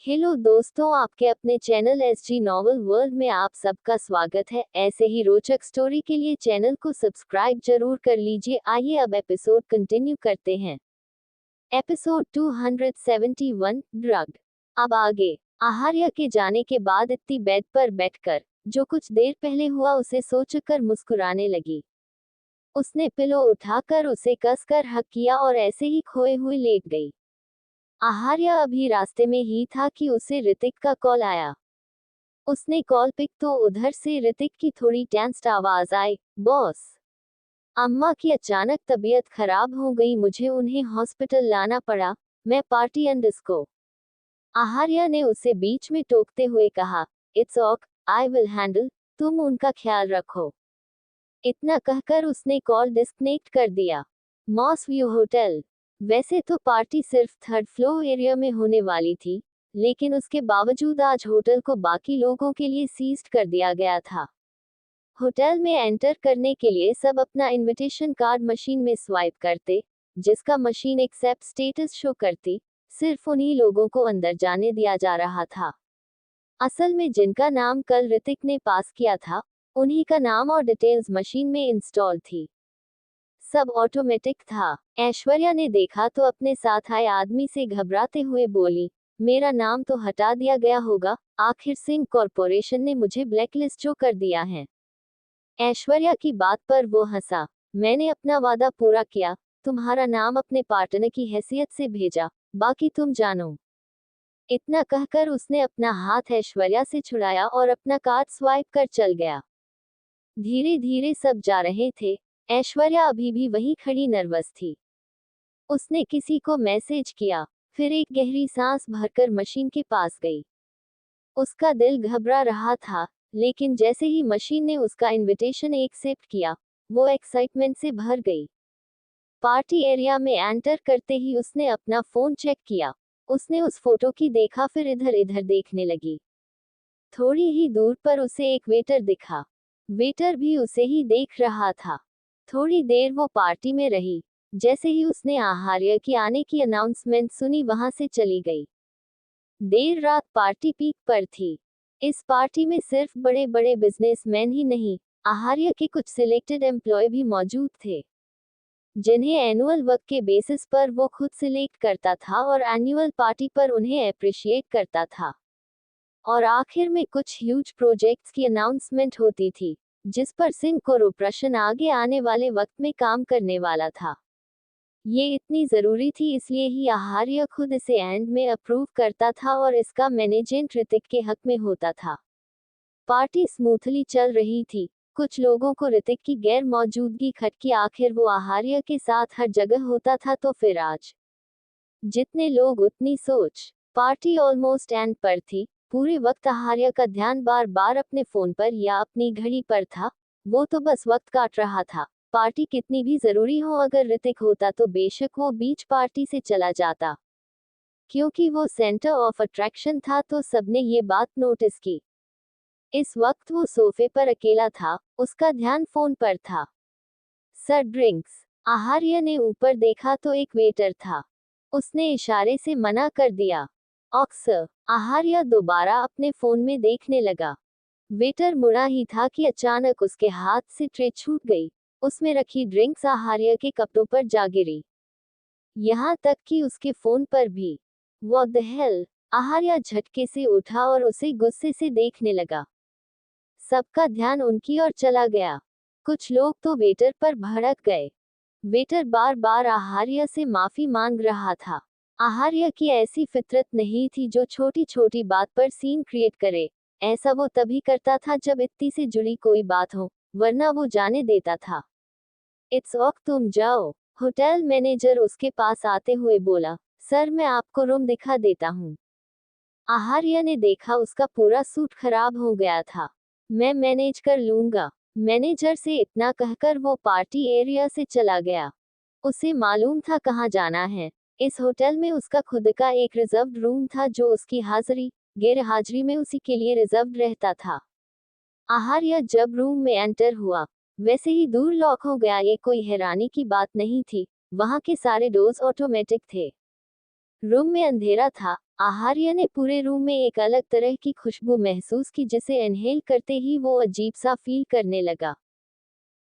Hello दोस्तों, आपके अपने चैनल एसजी नॉवल वर्ल्ड में आप सबका स्वागत है। ऐसे ही रोचक स्टोरी के लिए चैनल को सब्सक्राइब जरूर कर लीजिए। आइए अब एपिसोड कंटिन्यू करते हैं। Episode 271 drug. अब आगे। आहार्य के जाने के बाद इत्ती बेड पर बैठकर जो कुछ देर पहले हुआ उसे सोचकर मुस्कुराने लगी। उसने पिलो उठाकर उसे कसकर हक किया और ऐसे ही खोए हुए लेट गई। आहार्य अभी रास्ते में ही था कि उसे ऋतिक का कॉल आया। उसने कॉल पिक तो उधर से ऋतिक की थोड़ी टेंस्ड आवाज आई, बॉस, अम्मा की अचानक तबीयत खराब हो गई, मुझे उन्हें हॉस्पिटल लाना पड़ा। मैं पार्टी एंड डिस्को। आहार्य ने उसे बीच में टोकते हुए कहा, इट्स ऑक, आई विल हैंडल, तुम उनका ख्याल रखो। इतना कहकर उसने कॉल डिस्कनेक्ट कर दिया। Moss View Hotel. वैसे तो पार्टी सिर्फ थर्ड फ्लोर एरिया में होने वाली थी, लेकिन उसके बावजूद आज होटल को बाकी लोगों के लिए सीज्ड कर दिया गया था। होटल में एंटर करने के लिए सब अपना इनविटेशन कार्ड मशीन में स्वाइप करते, जिसका मशीन एक्सेप्ट स्टेटस शो करती। सिर्फ उन्हीं लोगों को अंदर जाने दिया जा रहा था। असल में जिनका नाम कल ऋतिक ने पास किया था, उन्हीं का नाम और डिटेल्स मशीन में इंस्टॉल थी। सब ऑटोमेटिक था। ऐश्वर्या ने देखा तो अपने साथ आए आदमी से घबराते हुए बोली, मेरा नाम तो हटा दिया गया होगा, आखिर सिंह कॉरपोरेशन ने मुझे ब्लैकलिस्ट जो कर दिया है। ऐश्वर्या की बात पर वो हंसा, मैंने अपना वादा पूरा किया, तुम्हारा नाम अपने पार्टनर की हैसियत से भेजा, बाकी तुम जानो। इतना कहकर उसने अपना हाथ ऐश्वर्या से छुड़ाया और अपना कार्ड स्वाइप कर चल गया। धीरे धीरे सब जा रहे थे। ऐश्वर्या अभी भी वहीं खड़ी नर्वस थी। उसने किसी को मैसेज किया, फिर एक गहरी सांस भरकर मशीन के पास गई। उसका दिल घबरा रहा था, लेकिन जैसे ही मशीन ने उसका इनविटेशन एक्सेप्ट किया, वो एक्साइटमेंट से भर गई। पार्टी एरिया में एंटर करते ही उसने अपना फोन चेक किया। उसने उस फोटो की देखा, फिर इधर इधर देखने लगी। थोड़ी ही दूर पर उसे एक वेटर दिखा। वेटर भी उसे ही देख रहा था। थोड़ी देर वो पार्टी में रही। जैसे ही उसने आहार्य की आने की अनाउंसमेंट सुनी, वहां से चली गई। देर रात पार्टी पीक पर थी। इस पार्टी में सिर्फ बड़े बड़े बिजनेसमैन ही नहीं, आहार्य के कुछ सिलेक्टेड एम्प्लॉय भी मौजूद थे, जिन्हें एनुअल वर्क के बेसिस पर वो खुद सिलेक्ट करता था और एनुअल पार्टी पर उन्हें अप्रिशिएट करता था। और आखिर में कुछ ह्यूज प्रोजेक्ट्स की अनाउंसमेंट होती थी, जिस पर सिंह कॉरपोरेशन आगे आने वाले वक्त में काम करने वाला था। ये इतनी जरूरी थी, इसलिए ही आहार्य खुद इसे एंड में अप्रूव करता था और इसका मैनेजमेंट ऋतिक के हक में होता था। पार्टी स्मूथली चल रही थी। कुछ लोगों को ऋतिक की गैर मौजूदगी खटकी, आखिर वो आहार्य के साथ हर जगह होता था, तो फिर आज जितने लोग उतनी सोच। पार्टी ऑलमोस्ट एंड पर थी। पूरे वक्त आहार्य का ध्यान बार बार अपने फोन पर या अपनी घड़ी पर था। वो तो बस वक्त काट रहा था। पार्टी कितनी भी जरूरी हो, अगर ऋतिक होता तो बेशक वो बीच पार्टी से चला जाता। क्योंकि वो सेंटर ऑफ अट्रैक्शन था, तो सबने ये बात नोटिस की। इस वक्त वो सोफे पर अकेला था, उसका ध्यान फोन पर था। Sir drinks. आहार्य ने ऊपर देखा तो एक वेटर था। उसने इशारे से मना कर दिया। ऑक्सर। आहार्य दोबारा अपने फोन में देखने लगा। वेटर मुड़ा ही था कि अचानक उसके हाथ से ट्रे छूट गई। उसमें रखी ड्रिंक्स आहार्य के कपड़ों पर जा गिरी। यहाँ तक कि उसके फोन पर भी। What the hell. आहार्य झटके से उठा और उसे गुस्से से देखने लगा। सबका ध्यान उनकी ओर चला गया। कुछ लोग तो वेटर पर भड़क गए। वेटर बार बार आहार्य से माफी मांग रहा था। आहार्य की ऐसी फितरत नहीं थी जो छोटी छोटी बात पर सीन क्रिएट करे। ऐसा वो तभी करता था जब इत्ती से जुड़ी कोई बात हो, वरना वो जाने देता था। इट्स ऑक, तुम जाओ। होटल मैनेजर उसके पास आते हुए बोला, सर मैं आपको रूम दिखा देता हूँ। आहार्य ने देखा उसका पूरा सूट खराब हो गया था। मैं मैनेज कर लूंगा। मैनेजर से इतना कहकर वो पार्टी एरिया से चला गया। उसे मालूम था कहाँ जाना है। इस होटल में उसका खुद का एक रिजर्व्ड रूम था, जो उसकी हाजिरी गैर हाजिरी में उसी के लिए रिजर्व्ड रहता था। आहार्य जब रूम में एंटर हुआ, वैसे ही दूर लॉक हो गया। ये कोई हैरानी की बात नहीं थी, वहां के सारे डोर्स ऑटोमेटिक थे। रूम में अंधेरा था। आहार्य ने पूरे रूम में एक अलग तरह की खुशबू महसूस की, जिसे इनहेल करते ही वो अजीब सा फील करने लगा।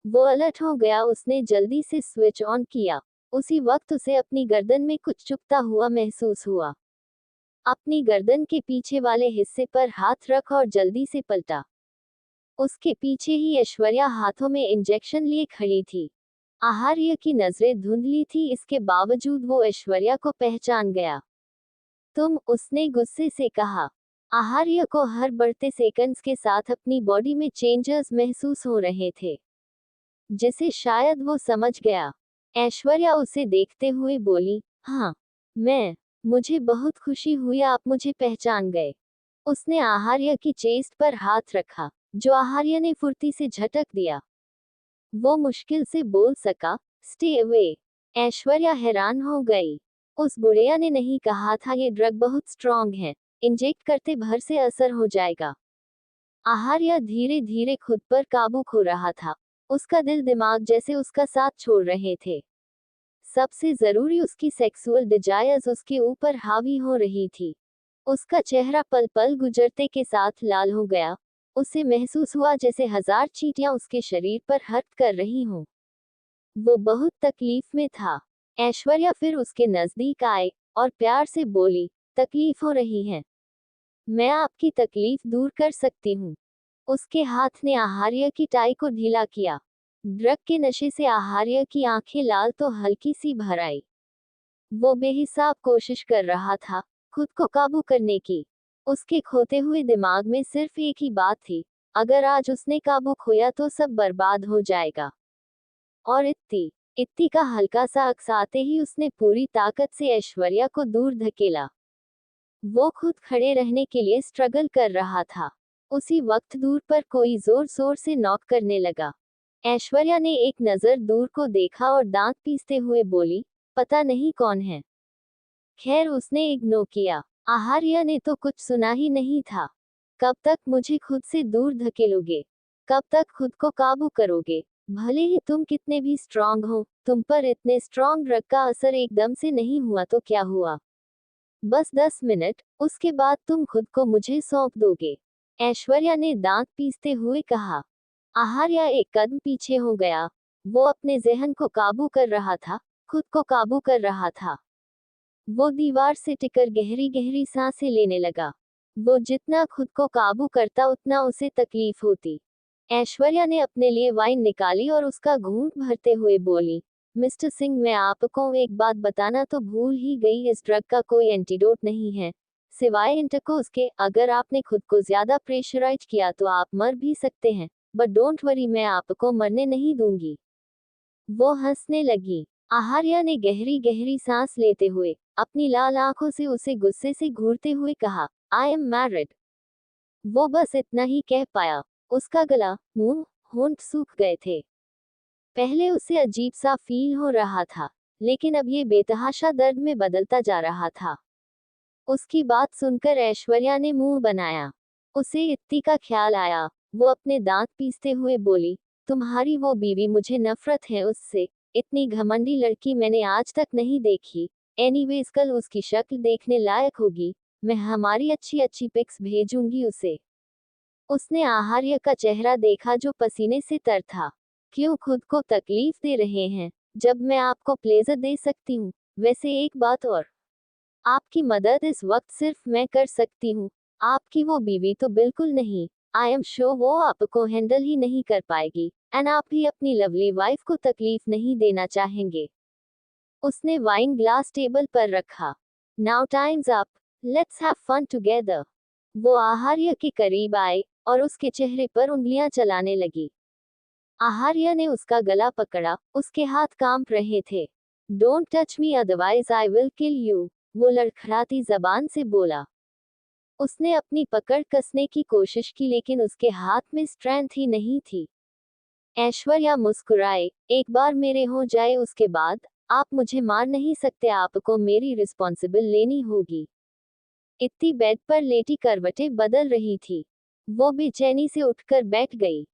वो अलर्ट हो गया, उसने जल्दी से स्विच ऑन किया। उसी वक्त उसे अपनी गर्दन में कुछ चुभता हुआ महसूस हुआ। अपनी गर्दन के पीछे वाले हिस्से पर हाथ रख और जल्दी से पलटा। उसके पीछे ही ऐश्वर्या हाथों में इंजेक्शन लिए खड़ी थी। आहार्य की नजरें धुंधली थी, इसके बावजूद वो ऐश्वर्या को पहचान गया। तुम, उसने गुस्से से कहा। आहार्य को हर बढ़ते सेकंड्स के साथ अपनी बॉडी में चेंजेस महसूस हो रहे थे, जिसे शायद वो समझ गया। ऐश्वर्या उसे देखते हुए बोली, हाँ, मुझे बहुत खुशी हुई आप मुझे पहचान गए। उसने आहार्य की चेस्ट पर हाथ रखा, जो आहार्य ने फुर्ती से झटक दिया। वो मुश्किल से बोल सका, स्टे अवे। ऐश्वर्या हैरान हो गई। उस बुढ़िया ने नहीं कहा था ये ड्रग बहुत स्ट्रॉन्ग है, इंजेक्ट करते भर से असर हो जाएगा। आहार्य धीरे धीरे खुद पर काबू खो रहा था। उसका दिल दिमाग जैसे उसका साथ छोड़ रहे थे। सबसे जरूरी, उसकी सेक्सुअल डिजायर्स उसके ऊपर हावी हो रही थी। उसका चेहरा पल पल गुजरते के साथ लाल हो गया। उसे महसूस हुआ जैसे हजार चींटियां उसके शरीर पर हरकत कर रही हों। वो बहुत तकलीफ में था। ऐश्वर्या फिर उसके नजदीक आए और प्यार से बोली, तकलीफ हो रही है? मैं आपकी तकलीफ दूर कर सकती हूँ। उसके हाथ ने आहार्य की टाई को ढीला किया। ड्रग के नशे से आहार्य की आंखें लाल तो हल्की सी भर आई। वो बेहिसाब कोशिश कर रहा था खुद को काबू करने की। उसके खोते हुए दिमाग में सिर्फ एक ही बात थी, अगर आज उसने काबू खोया तो सब बर्बाद हो जाएगा। और इत्ती इत्ती का हल्का सा अक्स आते ही उसने पूरी ताकत से ऐश्वर्या को दूर धकेला। वो खुद खड़े रहने के लिए स्ट्रगल कर रहा था। उसी वक्त दूर पर कोई जोर जोर से नॉक करने लगा। ऐश्वर्या ने एक नजर दूर को देखा और दांत पीसते हुए बोली, पता नहीं कौन है। खैर, उसने इग्नोर किया। आहार्य ने तो कुछ सुना ही नहीं था। कब तक मुझे खुद से दूर धकेलोगे? कब तक खुद को काबू करोगे? भले ही तुम कितने भी स्ट्रांग हो, तुम पर इतने स्ट्रांग ड्रग का असर एकदम से नहीं हुआ तो क्या हुआ? बस 10 मिनट, उसके बाद तुम खुद को मुझे सौंप दोगे। ऐश्वर्या ने दांत पीसते हुए कहा। आहार्य एक कदम पीछे हो गया। वो अपने जहन को काबू कर रहा था, खुद को काबू कर रहा था। वो दीवार से टिकर गहरी गहरी सांसें लेने लगा। वो जितना खुद को काबू करता उतना उसे तकलीफ होती। ऐश्वर्या ने अपने लिए वाइन निकाली और उसका घूंट भरते हुए बोली, मिस्टर सिंह, मैं आपको एक बात बताना तो भूल ही गई, इस ड्रग का कोई एंटीडोट नहीं है सिवाय इंटरकोर्स के। अगर आपने खुद को ज्यादा प्रेशराइज किया तो आप मर भी सकते हैं, बट डोंट वरी, मैं आपको मरने नहीं दूंगी। वो हंसने लगी। आहार्य ने गहरी गहरी सांस लेते हुए अपनी लाल आंखों से उसे गुस्से से घूरते हुए कहा, आई एम मैरिड। वो बस इतना ही कह पाया। उसका गला, मुंह, होंठ सूख गए थे। पहले उसे अजीब सा फील हो रहा था, लेकिन अब ये बेतहाशा दर्द में बदलता जा रहा था। उसकी बात सुनकर ऐश्वर्या ने मुंह बनाया। उसे इत्ती का ख्याल आया। वो अपने दांत पीसते हुए बोली, तुम्हारी वो बीवी, मुझे नफरत है उससे। इतनी घमंडी लड़की मैंने आज तक नहीं देखी। एनीवेज, कल उसकी शक्ल देखने लायक होगी। मैं हमारी अच्छी अच्छी पिक्स भेजूंगी उसे। उसने आहार्य का चेहरा देखा जो पसीने से तर था। क्यों खुद को तकलीफ दे रहे हैं, जब मैं आपको प्लेजर दे सकती हूँ? वैसे एक बात और, आपकी मदद इस वक्त सिर्फ मैं कर सकती हूँ, आपकी वो बीवी तो बिल्कुल नहीं। आई एम श्योर वो आपको हैंडल ही नहीं कर पाएगी, एंड आप भी अपनी लवली वाइफ को तकलीफ नहीं देना चाहेंगे। उसने वाइन ग्लास टेबल पर रखा। Now time's up, let's have fun together. वो आहार्य के करीब आए और उसके चेहरे पर उंगलियां चलाने लगी। आहार्य ने उसका गला पकड़ा, उसके हाथ कांप रहे थे। Don't touch me otherwise I will kill you, वो लड़खड़ाती जबान से बोला। उसने अपनी पकड़ कसने की कोशिश की, लेकिन उसके हाथ में स्ट्रेंथ ही नहीं थी। ऐश्वर्या मुस्कुराए, एक बार मेरे हो जाए उसके बाद आप मुझे मार नहीं सकते, आपको मेरी रिस्पॉन्सिबल लेनी होगी। इत्ती बेड पर लेटी करवटें बदल रही थी। वो बेचैनी से उठकर बैठ गई।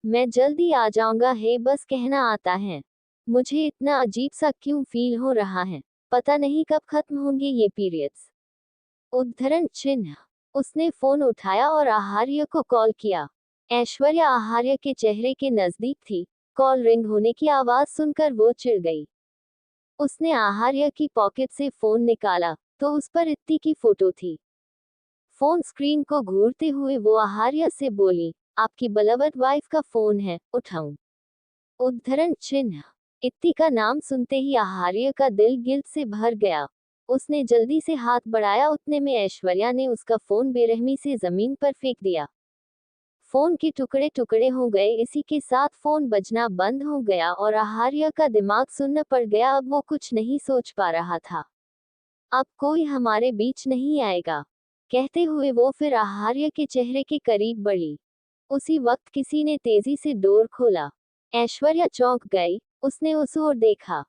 मैं जल्दी आ जाऊंगा है बस कहना आता है। मुझे इतना अजीब सा क्यों फील हो रहा है, पता नहीं कब खत्म होंगे ये पीरियड्स। उद्धरण चिन्ह। उसने फोन उठाया और आहार्य को कॉल किया। ऐश्वर्या आहार्य के चेहरे के नजदीक थी। कॉल रिंग होने की आवाज सुनकर वो चिढ़ गई। उसने आहार्य की पॉकेट से फोन निकाला तो उस पर इत्ती की फोटो थी। फोन स्क्रीन को घूरते हुए वो आहार्य से बोली, आपकी बलवद वाइफ का फोन है, उठाऊं? उद्धरण चिन्ह। इत्ती का नाम सुनते ही आहार्य का दिल गिल्ट से भर गया। उसने जल्दी से हाथ बढ़ाया, उतने में ऐश्वर्या ने उसका फोन बेरहमी से जमीन पर फेंक दिया। फोन के टुकड़े टुकड़े हो गए। इसी के साथ फोन बजना बंद हो गया और आहार्य का दिमाग सुन्न पड़ गया। अब वो कुछ नहीं सोच पा रहा था। अब कोई हमारे बीच नहीं आएगा, कहते हुए वो फिर आहार्य के चेहरे के करीब बढ़ी। उसी वक्त किसी ने तेजी से डोर खोला। ऐश्वर्या चौंक गई। उसने उस ओर देखा।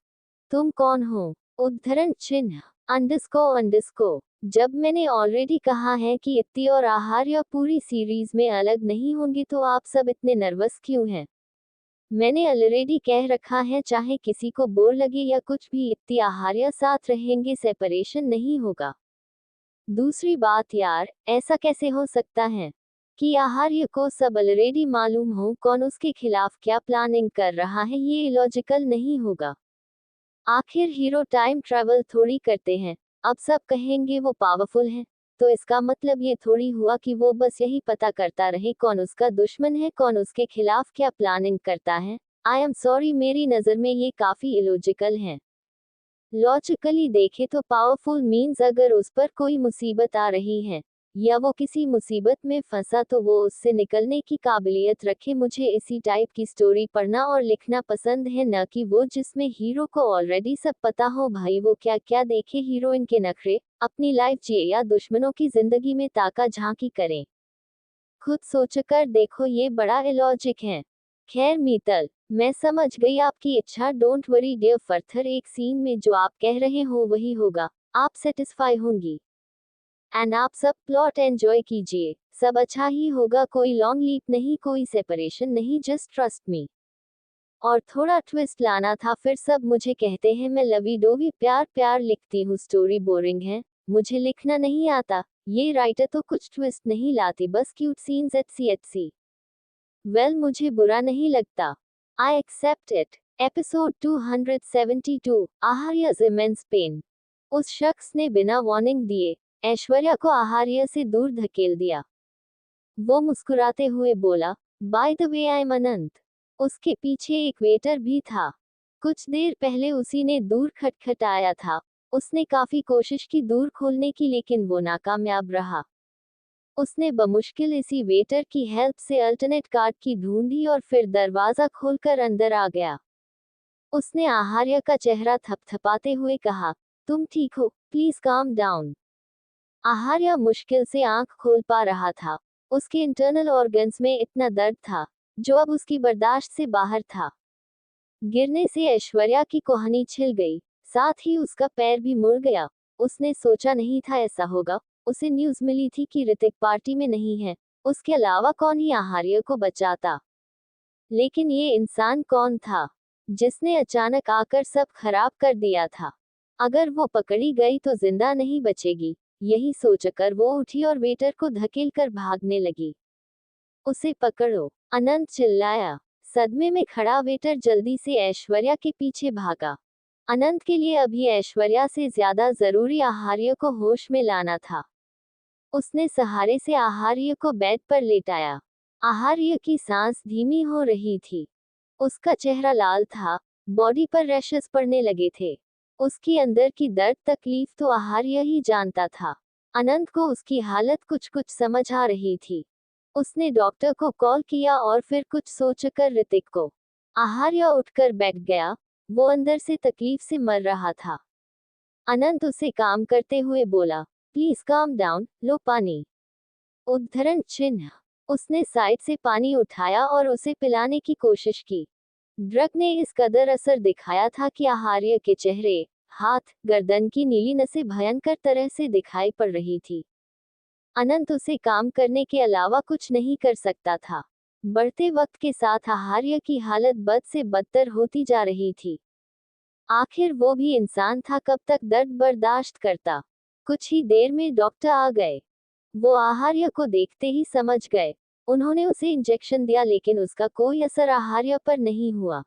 तुम कौन हो? उद्धरण चिन्ह __ जब मैंने ऑलरेडी कहा है कि इत्ती और आहार्य पूरी सीरीज में अलग नहीं होंगी तो आप सब इतने नर्वस क्यों हैं? मैंने ऑलरेडी कह रखा है, चाहे किसी को बोर लगे या कुछ भी, इत्ती आहार्य साथ रहेंगे, सेपरेशन नहीं होगा। दूसरी बात यार, ऐसा कैसे हो सकता है कि आहार्य को सब ऑलरेडी मालूम हो कौन उसके खिलाफ क्या प्लानिंग कर रहा है? ये इलॉजिकल नहीं होगा। आखिर हीरो टाइम ट्रैवल थोड़ी करते हैं। अब सब कहेंगे वो पावरफुल है, तो इसका मतलब ये थोड़ी हुआ कि वो बस यही पता करता रहे कौन उसका दुश्मन है, कौन उसके खिलाफ क्या प्लानिंग करता है। आई एम सॉरी, मेरी नज़र में ये काफी इलॉजिकल है। लॉजिकली देखे तो पावरफुल मीन्स अगर उस पर कोई मुसीबत आ रही है या वो किसी मुसीबत में फंसा तो वो उससे निकलने की काबिलियत रखे। मुझे इसी टाइप की स्टोरी पढ़ना और लिखना पसंद है, न कि वो जिसमें हीरो को ऑलरेडी सब पता हो। भाई वो क्या क्या देखे, हीरोइन के नखरे, अपनी लाइफ जिए या दुश्मनों की जिंदगी में ताका झांकी करें। खुद सोचकर देखो, ये बड़ा इलॉजिक है। खैर मीतल, मैं समझ गई आपकी इच्छा। डोंट वरी डियर फर्थर, एक सीन में जो आप कह रहे हो वही होगा। आप सेटिस्फाई होंगी। एंड आप सब प्लॉट एंजॉय कीजिए, सब अच्छा ही होगा। कोई लॉन्ग लीप नहीं, कोई सेपरेशन नहीं, जस्ट ट्रस्ट मी। और थोड़ा ट्विस्ट लाना था। फिर सब मुझे कहते हैं मैं लवी डोवी प्यार प्यार लिखती हूँ, स्टोरी बोरिंग है, मुझे लिखना नहीं आता। ये राइटर तो कुछ ट्विस्ट नहीं लाती, बस क्यूट सीन्स एटसी। वेल, मुझे बुरा नहीं लगता। I accept it. एपिसोड 272, आहार्य's immense पेन। उस शख्स ने बिना वार्निंग दिए ऐश्वर्या को आहार्य से दूर धकेल दिया। वो मुस्कुराते हुए बोला, by the way I am Anant. उसके पीछे एक वेटर भी था। कुछ देर पहले उसी ने दूर खटखटाया था। उसने काफी कोशिश की दूर खोलने की, लेकिन वो नाकामयाब रहा। उसने बमुश्किल इसी वेटर की हेल्प से अल्टरनेट कार्ड की ढूंढी और फिर दरवाजा खोलकर अंदर आ गया। उसने आहार्य का चेहरा थपथपाते हुए कहा, तुम ठीक हो? Please calm down. आहार्य मुश्किल से आंख खोल पा रहा था। उसके इंटरनल ऑर्गन्स में इतना दर्द था जो अब उसकी बर्दाश्त से बाहर था। गिरने से ऐश्वर्या की कोहनी छिल गई, साथ ही उसका पैर भी मुड़ गया। उसने सोचा नहीं था ऐसा होगा। उसे न्यूज मिली थी कि ऋतिक पार्टी में नहीं है, उसके अलावा कौन ही आहार्य को बचाता। लेकिन ये इंसान कौन था जिसने अचानक आकर सब खराब कर दिया था? अगर वो पकड़ी गई तो जिंदा नहीं बचेगी। यही सोचकर वो उठी और वेटर को धकेलकर भागने लगी। उसे पकड़ो, अनंत चिल्लाया। सदमे में खड़ा वेटर जल्दी से ऐश्वर्या के पीछे भागा। अनंत के लिए अभी ऐश्वर्या से ज्यादा जरूरी आहार्य को होश में लाना था। उसने सहारे से आहार्य को बेड पर लेटाया। आहार्य की सांस धीमी हो रही थी। उसका चेहरा लाल था, बॉडी पर रैशेस पड़ने लगे थे। उसकी अंदर की दर्द तकलीफ तो आहार्य ही जानता था। अनंत को उसकी हालत कुछ कुछ समझ आ रही थी। उसने डॉक्टर को कॉल किया और फिर कुछ सोचकर ऋतिक को। आहार्य उठकर बैठ गया। वो अंदर से तकलीफ से मर रहा था। अनंत उसे काम करते हुए बोला, प्लीज काम डाउन, लो पानी। उद्धरण चिन्ह। उसने साइड से पानी उठाया और उसे पिलाने की कोशिश की। ड्रग ने इस कदर असर दिखाया था कि आहार्य के चेहरे, हाथ, गर्दन की नीली नसें भयंकर तरह से दिखाई पड़ रही थी। अनंत उसे काम करने के अलावा कुछ नहीं कर सकता था। बढ़ते वक्त के साथ आहार्य की हालत बद से बदतर होती जा रही थी। आखिर वो भी इंसान था, कब तक दर्द बर्दाश्त करता? कुछ ही देर में डॉक्टर आ गए। वो आहार्य को देखते ही समझ गए। उन्होंने उसे इंजेक्शन दिया लेकिन उसका कोई असर आहार्य पर नहीं हुआ।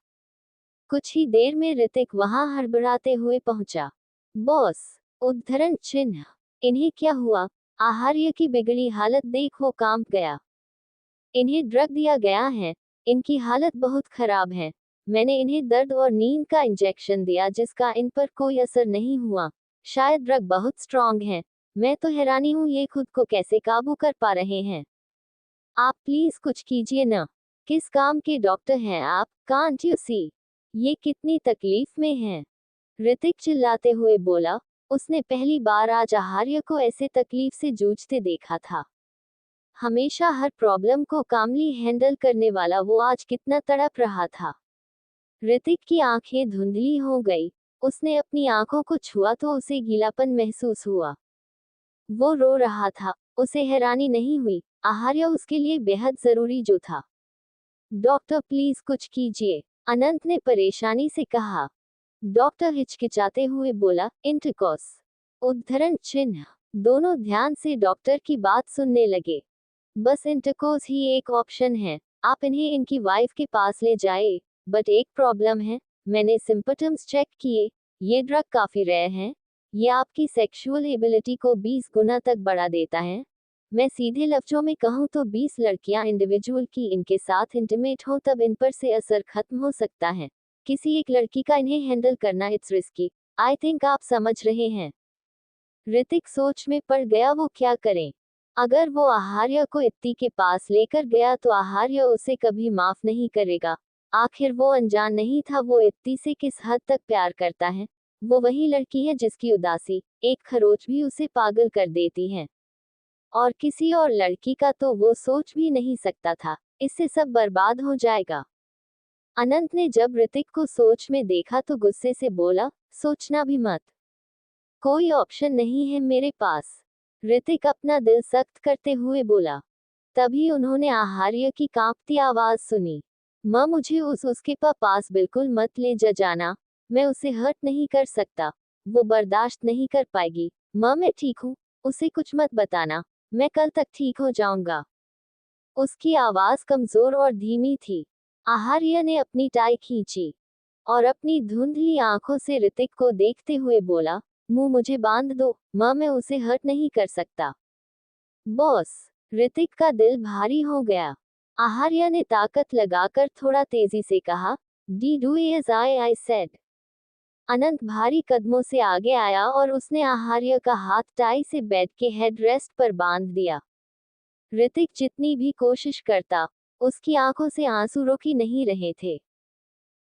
कुछ ही देर में ऋतिक वहां हड़बड़ाते हुए पहुंचा। बॉस! उद्धरण चिन्ह। इन्हें क्या हुआ? आहार्य की बिगड़ी हालत देख वो कांप गया। इन्हें ड्रग दिया गया है। इनकी हालत बहुत खराब है। मैंने इन्हें दर्द और नींद का इंजेक्शन दिया जिसका इन पर कोई असर नहीं हुआ। शायद ड्रग बहुत स्ट्रांग है। मैं तो हैरानी हूँ ये खुद को कैसे काबू कर पा रहे हैं। आप प्लीज कुछ कीजिए न। किस काम के डॉक्टर हैं आप? Can't you see? ये कितनी तकलीफ में हैं? ऋतिक चिल्लाते हुए बोला। उसने पहली बार आज आहार्य को ऐसे तकलीफ से जूझते देखा था। हमेशा हर प्रॉब्लम को कामली हैंडल करने वाला वो आज कितना तड़प रहा था। ऋतिक की आंखें धुंधली हो गई। उसने अपनी आंखों को छुआ तो उसे गीलापन महसूस हुआ। वो रो रहा था। उसे हैरानी नहीं हुई। आहार्य उसके लिए बेहद जरूरी जो था। डॉक्टर प्लीज कुछ कीजिए, अनंत ने परेशानी से कहा। डॉक्टर हिचकिचाते हुए बोला, इंटरकॉस। उद्धरण चिन्ह। दोनों ध्यान से डॉक्टर की बात सुनने लगे। बस इंटरकोर्स ही एक ऑप्शन है। आप इन्हें इनकी वाइफ के पास ले जाए। बट एक प्रॉब्लम है। मैंने सिम्पटम्स चेक किए। ये ड्रग काफी रेयर है। ये आपकी सेक्सुअल एबिलिटी को 20 गुना तक बढ़ा देता है। मैं सीधे लफ्जों में कहूँ तो 20 लड़कियां इंडिविजुअल की इनके साथ इंटीमेट हो तब इन पर से असर खत्म हो सकता है। किसी एक लड़की का इन्हें हैंडल करना इट्स रिस्की। आई थिंक आप समझ रहे हैं। ऋतिक सोच में पड़ गया वो क्या करें। अगर वो आहार्य को इत्ती के पास लेकर गया तो आहार्य उसे कभी माफ नहीं करेगा। आखिर वो अनजान नहीं था वो इत्ती से किस हद तक प्यार करता है। वो वही लड़की है जिसकी उदासी, एक खरोच भी उसे पागल कर देती है। और किसी और लड़की का तो वो सोच भी नहीं सकता था। इससे सब बर्बाद हो जाएगा। अनंत ने जब ऋतिक को सोच में देखा तो गुस्से से बोला, सोचना भी मत। कोई ऑप्शन नहीं है मेरे पास। ऋतिक अपना दिल सख्त करते हुए बोला। तभी उन्होंने आहार्य की कांपती आवाज सुनी। माँ मुझे उसके पास बिल्कुल मत ले जाना। मैं उसे हर्ट नहीं कर सकता। वो बर्दाश्त नहीं कर पाएगी। माँ मैं ठीक हूँ। उसे कुछ मत बताना। मैं कल तक ठीक हो जाऊंगा। उसकी आवाज कमजोर और धीमी थी। आहार्य ने अपनी टाई खींची और अपनी धुंधली आंखों से ऋतिक को देखते हुए बोला, मुंह मुझे बांध दो। माँ मैं उसे हर्ट नहीं कर सकता। बॉस! ऋतिक का दिल भारी हो गया। आहार्य ने ताकत लगाकर थोड़ा तेजी से कहा, डी do as I said. Anant भारी कदमों से आगे आया और उसने आहार्य का हाथ टाई से बेड के हेडरेस्ट पर बांध दिया। ऋतिक जितनी भी कोशिश करता, उसकी आंखों से आंसू रुक ही नहीं रहे थे।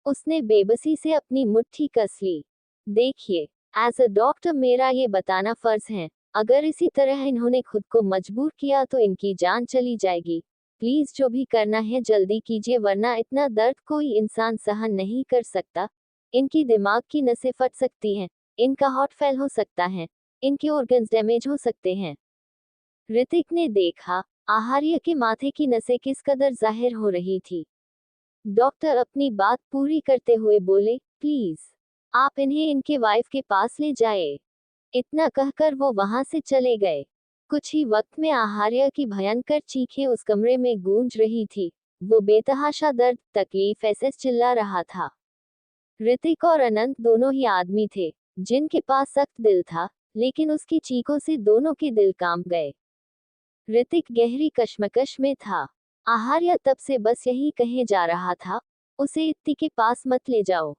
उसने बेबसी से अपनी मुट्ठी कस ली। देखिए, एज अ डॉक्टर मेरा ये बताना फर्ज है। अगर इसी तरह इन्होंने खुद को मजबूर किया तो इनकी जान चली जाएगी। प्लीज जो भी करना है जल्दी कीजिए वरना इतना दर्द कोई इंसान सहन नहीं कर सकता। इनकी दिमाग की नसें फट सकती हैं। इनका हार्ट फेल हो सकता है। इनके ऑर्गन्स डैमेज हो सकते हैं। ऋतिक ने देखा, आहार्य के माथे की नसें किस कदर जाहिर हो रही थी। डॉक्टर अपनी बात पूरी करते हुए बोले, प्लीज आप इन्हें इनके वाइफ के पास ले जाए। इतना कहकर वो वहां से चले गए। कुछ ही वक्त में आहार्य की भयंकर चीखें उस कमरे में गूंज रही थी। वो बेतहाशा दर्द, तकलीफ ऐसे चिल्ला रहा था। ऋतिक और अनंत दोनों ही आदमी थे जिनके पास सख्त दिल था, लेकिन उसकी चीखों से दोनों के दिल कांप गए। ऋतिक गहरी कश्मकश में था। आहार्य तब से बस यही कहे जा रहा था, उसे इत्ती के पास मत ले जाओ।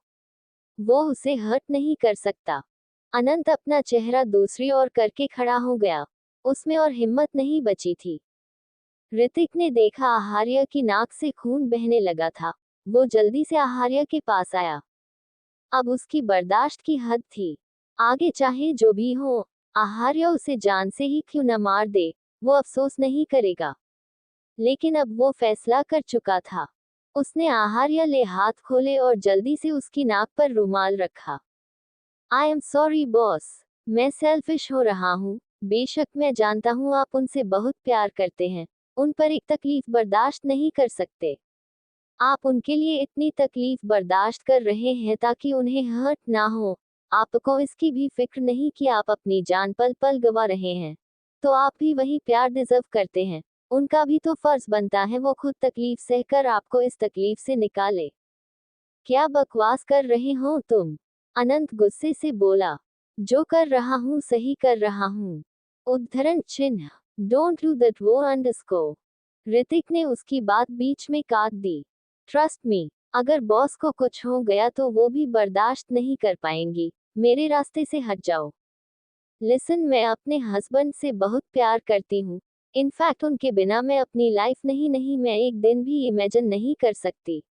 वो उसे हर्ट नहीं कर सकता। अनंत अपना चेहरा दूसरी ओर करके खड़ा हो गया। उसमें और हिम्मत नहीं बची थी। ऋतिक ने देखा आहार्य की नाक से खून बहने लगा था। वो जल्दी से आहार्य के पास आया। अब उसकी बर्दाश्त की हद थी। आगे चाहे जो भी हो, आहार्य उसे जान से ही क्यों न मार दे, वो अफसोस नहीं करेगा। लेकिन अब वो फैसला कर चुका था। उसने आहार्य ले हाथ खोले और जल्दी से उसकी नाक पर रुमाल रखा। I am sorry boss. मैं सेल्फिश हो रहा हूँ। बेशक मैं जानता हूँ आप उनसे बहुत प्यार करते हैं। उन पर एक तकलीफ बर्दाश्त नहीं कर सकते। आप उनके लिए इतनी तकलीफ बर्दाश्त कर रहे हैं ताकि उन्हें हर्ट ना हो। आपको इसकी भी फिक्र नहीं कि आप अपनी जान पल पल गवा रहे हैं। तो आप भी वही प्यार डिजर्व करते हैं। उनका भी तो फर्ज बनता है वो खुद तकलीफ सहकर आपको इस तकलीफ से निकाले। क्या बकवास कर रहे हो तुम? अनंत गुस्से से बोला। जो कर रहा हूँ सही कर रहा हूँ। उद्धरण चिन्ह। डोंट डू दैट वो अंडरस्कोर। ऋतिक ने उसकी बात बीच में काट दी। ट्रस्ट मी, अगर बॉस को कुछ हो गया तो वो भी बर्दाश्त नहीं कर पाएंगी। मेरे रास्ते से हट जाओ। लिसन, मैं अपने हस्बैंड से बहुत प्यार करती हूँ। इनफैक्ट उनके बिना मैं अपनी लाइफ नहीं मैं एक दिन भी इमेजिन नहीं कर सकती।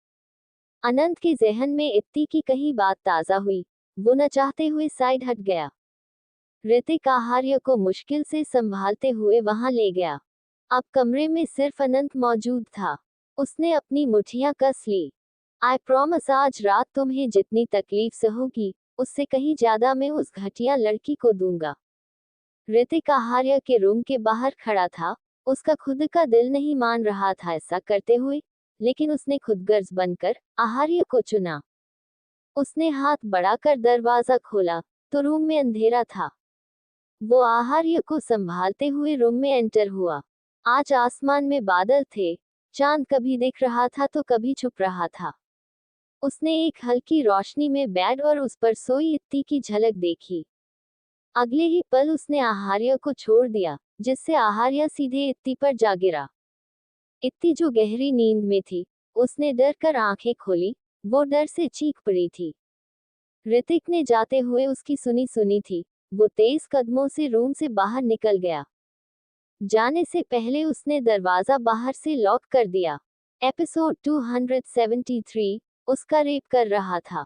अनंत के जहन में इत्ती की कही बात ताजा हुई। वो न चाहते हुए साइड हट गया। ऋतिक आहार्य को मुश्किल से संभालते हुए वहां ले गया। अब कमरे में सिर्फ अनंत मौजूद था। उसने अपनी मुठ्ठियां कस ली। आई प्रॉमिस, आज रात तुम्हें जितनी तकलीफ सहोगी उससे कहीं ज्यादा मैं उस घटिया लड़की को दूंगा। ऋतिक आहार्य के रूम के बाहर खड़ा था। उसका खुद का दिल नहीं मान रहा था ऐसा करते हुए, लेकिन उसने खुदगर्ज बनकर आहार्य को चुना। उसने हाथ बढ़ाकर दरवाजा खोला तो रूम में अंधेरा था। वो आहार्य को संभालते हुए रूम में एंटर हुआ। आज आसमान में बादल थे। चांद कभी दिख रहा था तो कभी छुप रहा था। उसने एक हल्की रोशनी में बेड और उस पर सोई इत्ती की झलक देखी। अगले ही पल उसने आहार्य को छोड़ दिया, जिससे आहार्य सीधे इत्ती पर जा गिरा। इत्ती जो गहरी नींद में थी, उसने डर कर आंखें खोली। वो डर से चीख पड़ी थी। ऋतिक ने जाते हुए उसकी सुनी थी। वो तेज कदमों से रूम से बाहर निकल गया। जाने से पहले उसने दरवाजा बाहर से लॉक कर दिया। एपिसोड 273, उसका रेप कर रहा था।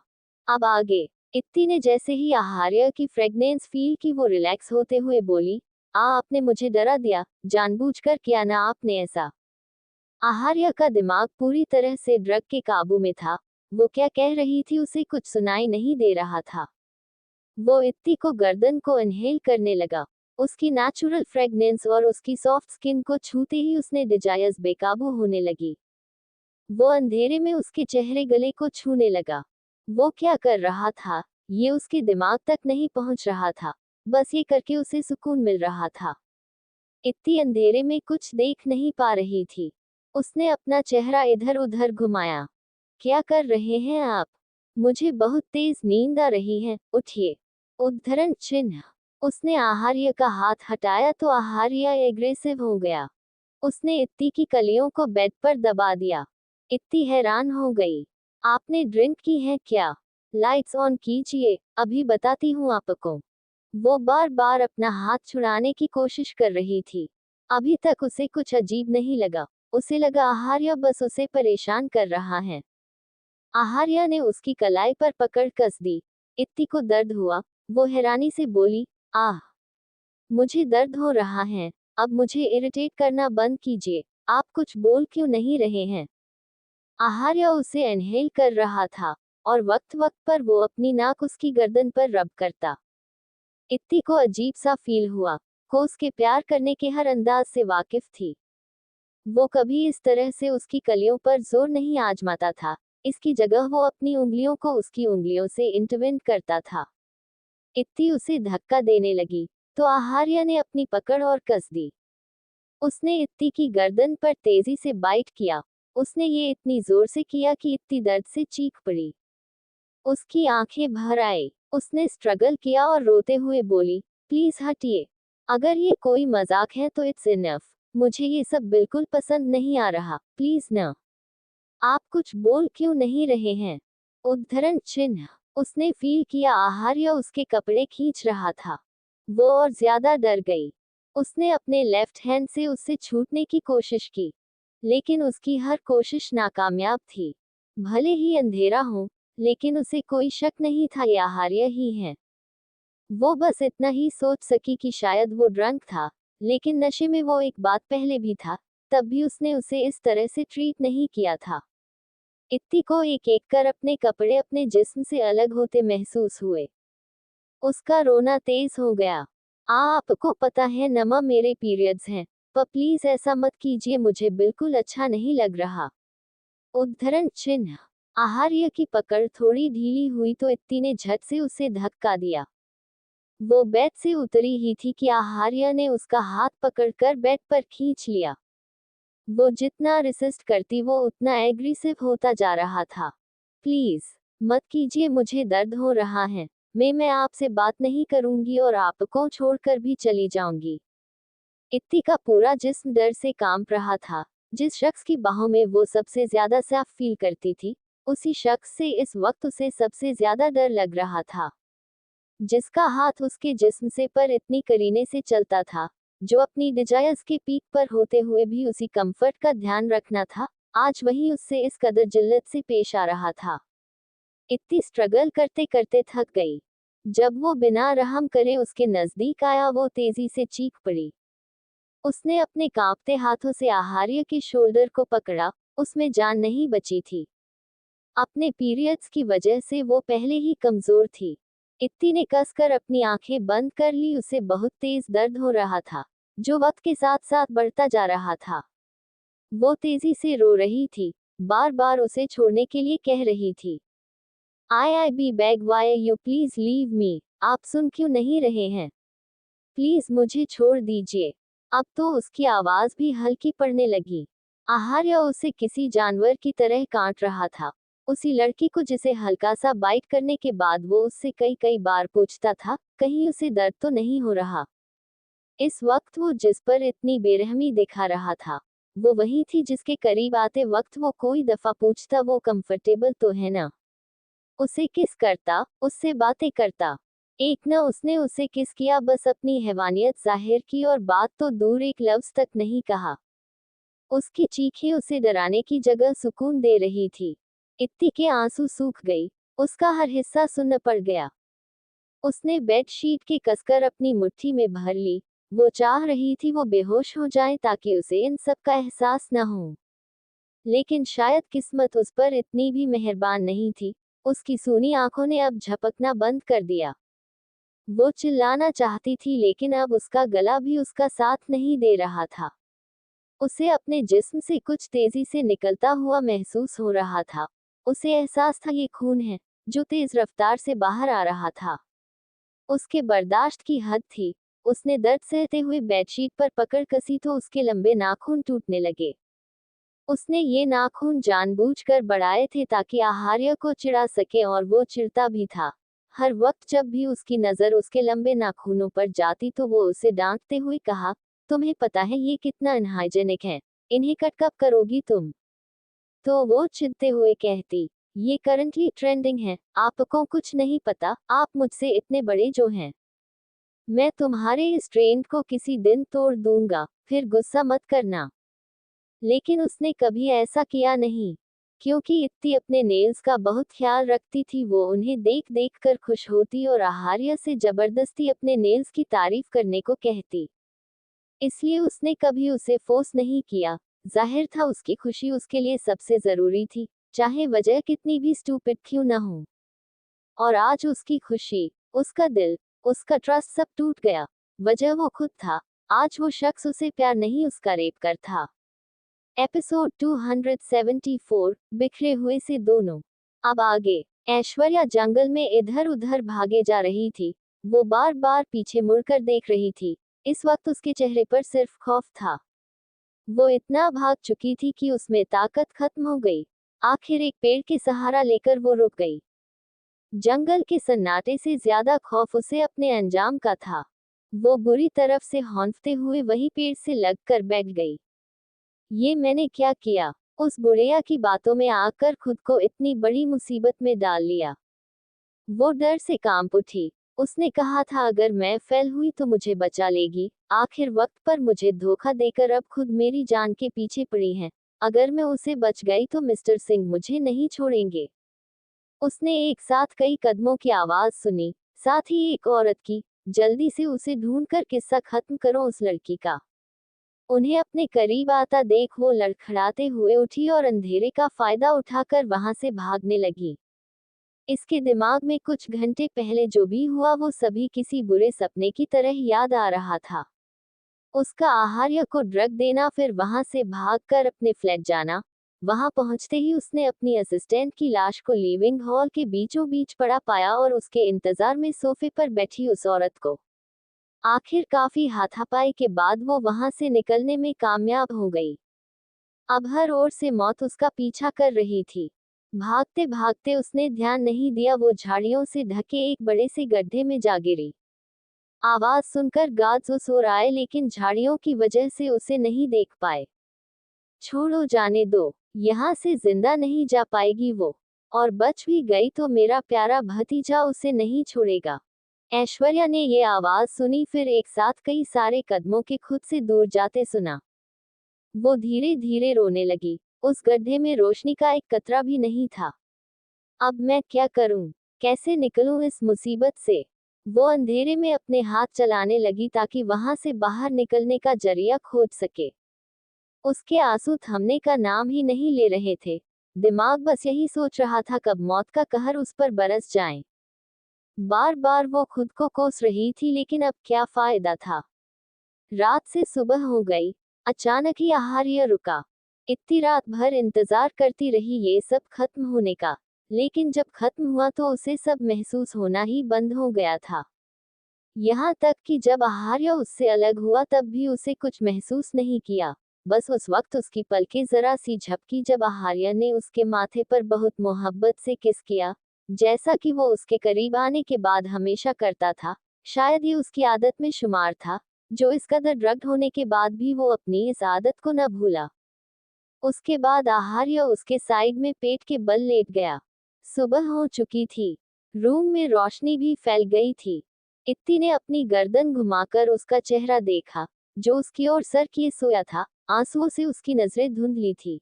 अब आगे। इत्ती ने जैसे ही आहार्य की फ्रेगनेंस फील की वो रिलैक्स होते हुए बोली, आपने मुझे डरा दिया, जानबूझकर किया ना आपने ऐसा। आहार्य का दिमाग पूरी तरह से ड्रग के काबू में था। वो क्या कह रही थी उसे कुछ सुनाई नहीं दे रहा था। वो इत्ती को गर्दन को इनहेल करने लगा। उसकी नेचुरल फ्रेगनेंस और उसकी सॉफ्ट स्किन को छूते ही उसने डिजायर्स बेकाबू होने लगी। वो अंधेरे में उसके चेहरे गले को छूने लगा। वो क्या कर रहा था ये उसके दिमाग तक नहीं पहुंच रहा था। बस ये करके उसे सुकून मिल रहा था। इत्ती अंधेरे में कुछ देख नहीं पा रही थी। उसने अपना चेहरा इधर उधर घुमाया। क्या कर रहे हैं आप? मुझे बहुत तेज नींद आ रही है, उठिए। उद्धरण चिन्ह। उसने आहार्य का हाथ हटाया तो आहार्य एग्रेसिव हो गया। उसने इत्ती की कलियों को बेड पर दबा दिया। इत्ती हैरान हो गई। आपने ड्रिंक की है क्या? लाइट्स ऑन कीजिए, अभी बताती हूँ आपको। वो बार बार अपना हाथ छुड़ाने की कोशिश कर रही थी। अभी तक उसे कुछ अजीब नहीं लगा। उसे लगा आहार्य बस उसे परेशान कर रहा है। आहार्य ने उसकी कलाई पर पकड़ कस दी। इत्ती को दर्द हुआ। वो हैरानी से बोली, आह, मुझे दर्द हो रहा है। अब मुझे इरिटेट करना बंद कीजिए। आप कुछ बोल क्यों नहीं रहे हैं? आहार्य उसे इनहेल कर रहा था और वक्त वक्त पर वो अपनी नाक उसकी गर्दन पर रब करता। इत्ती को अजीब सा फील हुआ। को उसके प्यार करने के हर अंदाज से वाकिफ थी। वो कभी इस तरह से उसकी कलियों पर जोर नहीं आजमाता था। इसकी जगह वो अपनी उंगलियों को उसकी उंगलियों से इंटरवेंट करता था। इत्ती उसे धक्का देने लगी तो आहार्य ने अपनी पकड़ और कस दी। उसने इत्ती की गर्दन पर तेजी से बाइट किया। उसने ये इतनी जोर से किया कि इत्ती दर्द से चीख पड़ी। उसकी आंखें भर आई। उसने स्ट्रगल किया और रोते हुए बोली, प्लीज हटिए। अगर ये कोई मजाक है तो इट्स इनफ। मुझे ये सब बिल्कुल पसंद नहीं आ रहा, प्लीज न। आप कुछ बोल क्यों नहीं रहे हैं? उद्धरण चिन्ह। उसने फील किया आहार्य उसके कपड़े खींच रहा था। वो और ज्यादा डर गई। उसने अपने लेफ्ट हैंड से उससे छूटने की कोशिश की, लेकिन उसकी हर कोशिश नाकामयाब थी। भले ही अंधेरा हो, लेकिन उसे कोई शक नहीं था ये आहार्य ही है। वो बस इतना ही सोच सकी कि शायद वो ड्रंक था, लेकिन नशे में वो एक बात पहले भी था, तब भी उसने उसे इस तरह से ट्रीट नहीं किया था। इत्ती को एक एक कर अपने कपड़े अपने जिस्म से अलग होते महसूस हुए। उसका रोना तेज हो गया। आपको पता है नमा, मेरे पीरियड्स हैं, पर प्लीज ऐसा मत कीजिए, मुझे बिल्कुल अच्छा नहीं लग रहा। उद्धरण चिन्ह। आहार्य की पकड़ थोड़ी ढीली हुई तो इत्ती ने झट से उसे धक्का दिया। वो बेड से उतरी ही थी कि आहार्य ने उसका हाथ पकड़कर बेड पर खींच लिया। वो जितना रेसिस्ट करती वो उतना एग्रेसिव होता जा रहा था। प्लीज मत कीजिए, मुझे दर्द हो रहा है। मैं आपसे बात नहीं करूंगी और आपको छोड़कर भी चली जाऊंगी। इत्ती का पूरा जिस्म डर से कांप रहा था। जिस शख्स की बाहों में वो सबसे ज्यादा सेफ फील करती थी, उसी शख्स से इस वक्त उसे सबसे ज्यादा डर लग रहा था। जिसका हाथ उसके जिस्म से पर इतनी करीने से चलता था, जो अपनी डिजायर्स के पीक पर होते हुए भी उसी कंफर्ट का ध्यान रखना था, आज वही उससे इस कदर जिल्लत से पेश आ रहा था। इतनी स्ट्रगल करते करते थक गई। जब वो बिना रहम करे उसके नजदीक आया, वो तेजी से चीख पड़ी। उसने अपने कांपते हाथों से आहार्य के शोल्डर को पकड़ा। उसमें जान नहीं बची थी। अपने पीरियड्स की वजह से वो पहले ही कमजोर थी। इत्ती ने कसकर अपनी आंखें बंद कर ली। उसे बहुत तेज दर्द हो रहा था, जो वक्त के साथ साथ बढ़ता जा रहा था। वो तेजी से रो रही थी, बार बार उसे छोड़ने के लिए कह रही थी, I be beg, why you please leave me. आप सुन क्यों नहीं रहे हैं? प्लीज मुझे छोड़ दीजिए। अब तो उसकी आवाज भी हल्की पड़ने लगी। आहार्य उसे किसी जानवर की तरह काट रहा था। उसी लड़की को जिसे हल्का सा बाइट करने के बाद वो उससे कई कई बार पूछता था, कहीं उसे दर्द तो नहीं हो रहा। इस वक्त वो जिस पर इतनी बेरहमी दिखा रहा था, वो वही थी जिसके करीब आते वक्त वो कोई दफा पूछता, वो कंफर्टेबल तो है ना? उसे किस करता, उससे बातें करता। एक न उसने उसे किस किया, बस अपनी हैवानियत जाहिर की और बात तो दूर एक लफ्ज तक नहीं कहा। उसकी चीखें उसे डराने की जगह सुकून दे रही थी। इत्ती के आंसू सूख गई। उसका हर हिस्सा सुन्न पड़ गया। उसने बेडशीट के कसकर अपनी मुट्ठी में भर ली। वो चाह रही थी वो बेहोश हो जाए ताकि उसे इन सब का एहसास न हो। लेकिन शायद किस्मत उस पर इतनी भी मेहरबान नहीं थी। उसकी सूनी आंखों ने अब झपकना बंद कर दिया। वो चिल्लाना चाहती थी, लेकिन अब उसका गला भी उसका साथ नहीं दे रहा था। उसे अपने जिस्म से कुछ तेजी से निकलता हुआ महसूस हो रहा था। उसे एहसास था ये खून है, जो तेज रफ्तार से बाहर आ रहा था। उसके बर्दाश्त की हद थी। उसने दर्द सहते हुए बेडशीट पर पकड़ कसी तो उसके लंबे नाखून टूटने लगे। उसने ये नाखून जानबूझकर बढ़ाए थे ताकि आहार्य को चिढ़ा सके, और वो चिढ़ता भी था। हर वक्त जब भी उसकी नजर उसके लंबे नाखूनों पर जाती तो वो उसे डांटते हुए कहा, तुम्हें पता है ये कितना अनहाइजेनिक है, इन्हें कट कब करोगी तुम? तो वो चिढ़ते हुए कहती, ये करंटली ट्रेंडिंग है, आपको कुछ नहीं पता, आप मुझसे इतने बड़े जो हैं। मैं तुम्हारे इस ट्रेंड को किसी दिन तोड़ दूंगा, फिर गुस्सा मत करना। लेकिन उसने कभी ऐसा किया नहीं, क्योंकि इत्ती अपने नेल्स का बहुत ख्याल रखती थी। वो उन्हें देख देख कर खुश होती और आहार्य से जबरदस्ती अपने नेल्स की तारीफ करने को कहती। इसलिए उसने कभी उसे फोर्स नहीं किया। जाहिर था उसकी खुशी उसके लिए सबसे जरूरी थी, चाहे वजह कितनी भी स्टूपिड क्यों न हो। और आज उसकी खुशी, उसका दिल, उसका ट्रस्ट सब टूट गया। वजह वो खुद था। आज वो शख्स उसे प्यार नहीं, उसका रेप कर था। एपिसोड 274, बिखरे हुए से दोनों। अब आगे। ऐश्वर्या जंगल में इधर उधर भागे जा रही थी। वो बार बार पीछे मुड़कर देख रही थी। इस वक्त उसके चेहरे पर सिर्फ खौफ था। वो इतना भाग चुकी थी कि उसमें ताकत खत्म हो गई। आखिर एक पेड़ के सहारा लेकर वो रुक गई। जंगल के सन्नाटे से ज्यादा खौफ उसे अपने अंजाम का था। वो बुरी तरफ से हौंफते हुए वही पेड़ से लगकर बैठ गई। ये मैंने क्या किया? उस बुढ़िया की बातों में आकर खुद को इतनी बड़ी मुसीबत में डाल लिया। वो डर से कांप उठी। उसने कहा था अगर मैं फेल हुई तो मुझे बचा लेगी। आखिर वक्त पर मुझे धोखा देकर अब खुद मेरी जान के पीछे पड़ी है। अगर मैं उसे बच गई तो मिस्टर सिंह मुझे नहीं छोड़ेंगे। उसने एक साथ कई कदमों की आवाज सुनी, साथ ही एक औरत की, जल्दी से उसे ढूंढकर किस्सा खत्म करो उस लड़की का। उन्हें अपने करीब आता देख वो लड़खड़ाते हुए उठी और अंधेरे का फायदा उठाकर वहां से भागने लगी। इसके दिमाग में कुछ घंटे पहले जो भी हुआ वो सभी किसी बुरे सपने की तरह याद आ रहा था। उसका आहार्य को ड्रग देना, फिर वहां से भागकर अपने फ्लैट जाना, वहां पहुंचते ही उसने अपनी असिस्टेंट की लाश को लिविंग हॉल के बीचों बीच पड़ा पाया और उसके इंतजार में सोफे पर बैठी उस औरत को। आखिर काफी हाथापाई के बाद वो वहां से निकलने में कामयाब हो गई। अब हर ओर से मौत उसका पीछा कर रही थी। भागते भागते उसने ध्यान नहीं दिया, वो झाड़ियों से ढके एक बड़े से गड्ढे में जा गिरी। आवाज सुनकर गार्ड्स उस ओर आए, लेकिन झाड़ियों की वजह से उसे नहीं देख पाए। छोड़ो, जाने दो, यहाँ से जिंदा नहीं जा पाएगी वो, और बच भी गई तो मेरा प्यारा भतीजा उसे नहीं छोड़ेगा। ऐश्वर्या ने ये आवाज सुनी, फिर एक साथ कई सारे कदमों के खुद से दूर जाते सुना। वो धीरे धीरे रोने लगी। उस गड्ढे में रोशनी का एक कतरा भी नहीं था। अब मैं क्या करूं? कैसे निकलूं इस मुसीबत से? वो अंधेरे में अपने हाथ चलाने लगी ताकि वहां से बाहर निकलने का जरिया खोज सके। उसके आंसू थमने का नाम ही नहीं ले रहे थे। दिमाग बस यही सोच रहा था कब मौत का कहर उस पर बरस जाए। बार बार वो खुद को कोस रही थी, लेकिन अब क्या फायदा था। रात से सुबह हो गई। अचानक ही आहार्य रुका। इतनी रात भर इंतजार करती रही ये सब खत्म होने का, लेकिन जब खत्म हुआ तो उसे सब महसूस होना ही बंद हो गया था। यहाँ तक कि जब आहार्य उससे अलग हुआ तब भी उसे कुछ महसूस नहीं किया। बस उस वक्त उसकी पलकें जरा सी झपकी जब आहार्य ने उसके माथे पर बहुत मोहब्बत से किस किया, जैसा कि वो उसके करीब आने के बाद हमेशा करता था। शायद ये उसकी आदत में शुमार था, जो इस कदर ड्रग्ड होने के बाद भी वो अपनी इस आदत को न भूला। उसके बाद आहार्य उसके साइड में पेट के बल लेट गया। सुबह हो चुकी थी। रूम में रोशनी भी फैल गई थी। इत्ती ने अपनी गर्दन घुमाकर उसका चेहरा देखा, जो उसकी ओर सर किए सोया था। आंसुओं से उसकी नजरें धुंधली थी।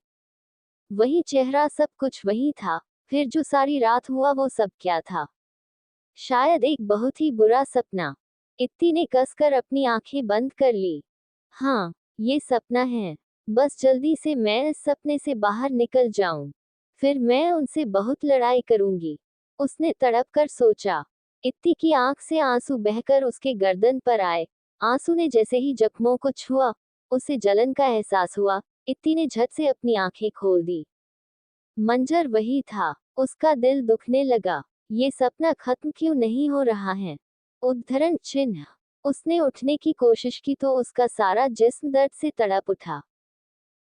वही चेहरा, सब कुछ वही था। फिर जो सारी रात हुआ वो सब क्या था? शायद एक बहुत ही बुरा सपना। इत्ती ने कसकर अपनी आंखें बंद कर ली। हाँ, ये सपना है। बस जल्दी से मैं इस सपने से बाहर निकल जाऊं। फिर मैं उनसे बहुत लड़ाई करूंगी, उसने तड़प कर सोचा। इत्ती की आंख से आंसू बहकर उसके गर्दन पर आए। आंसू ने जैसे ही जख्मों को छुआ, उसे जलन का एहसास हुआ। इत्ती ने झट से अपनी आंखें खोल दी। मंजर वही था। उसका दिल दुखने लगा। ये सपना खत्म क्यों नहीं हो रहा है? उद्धरण चिन्ह। उसने उठने की कोशिश की तो उसका सारा जिस्म दर्द से तड़प उठा।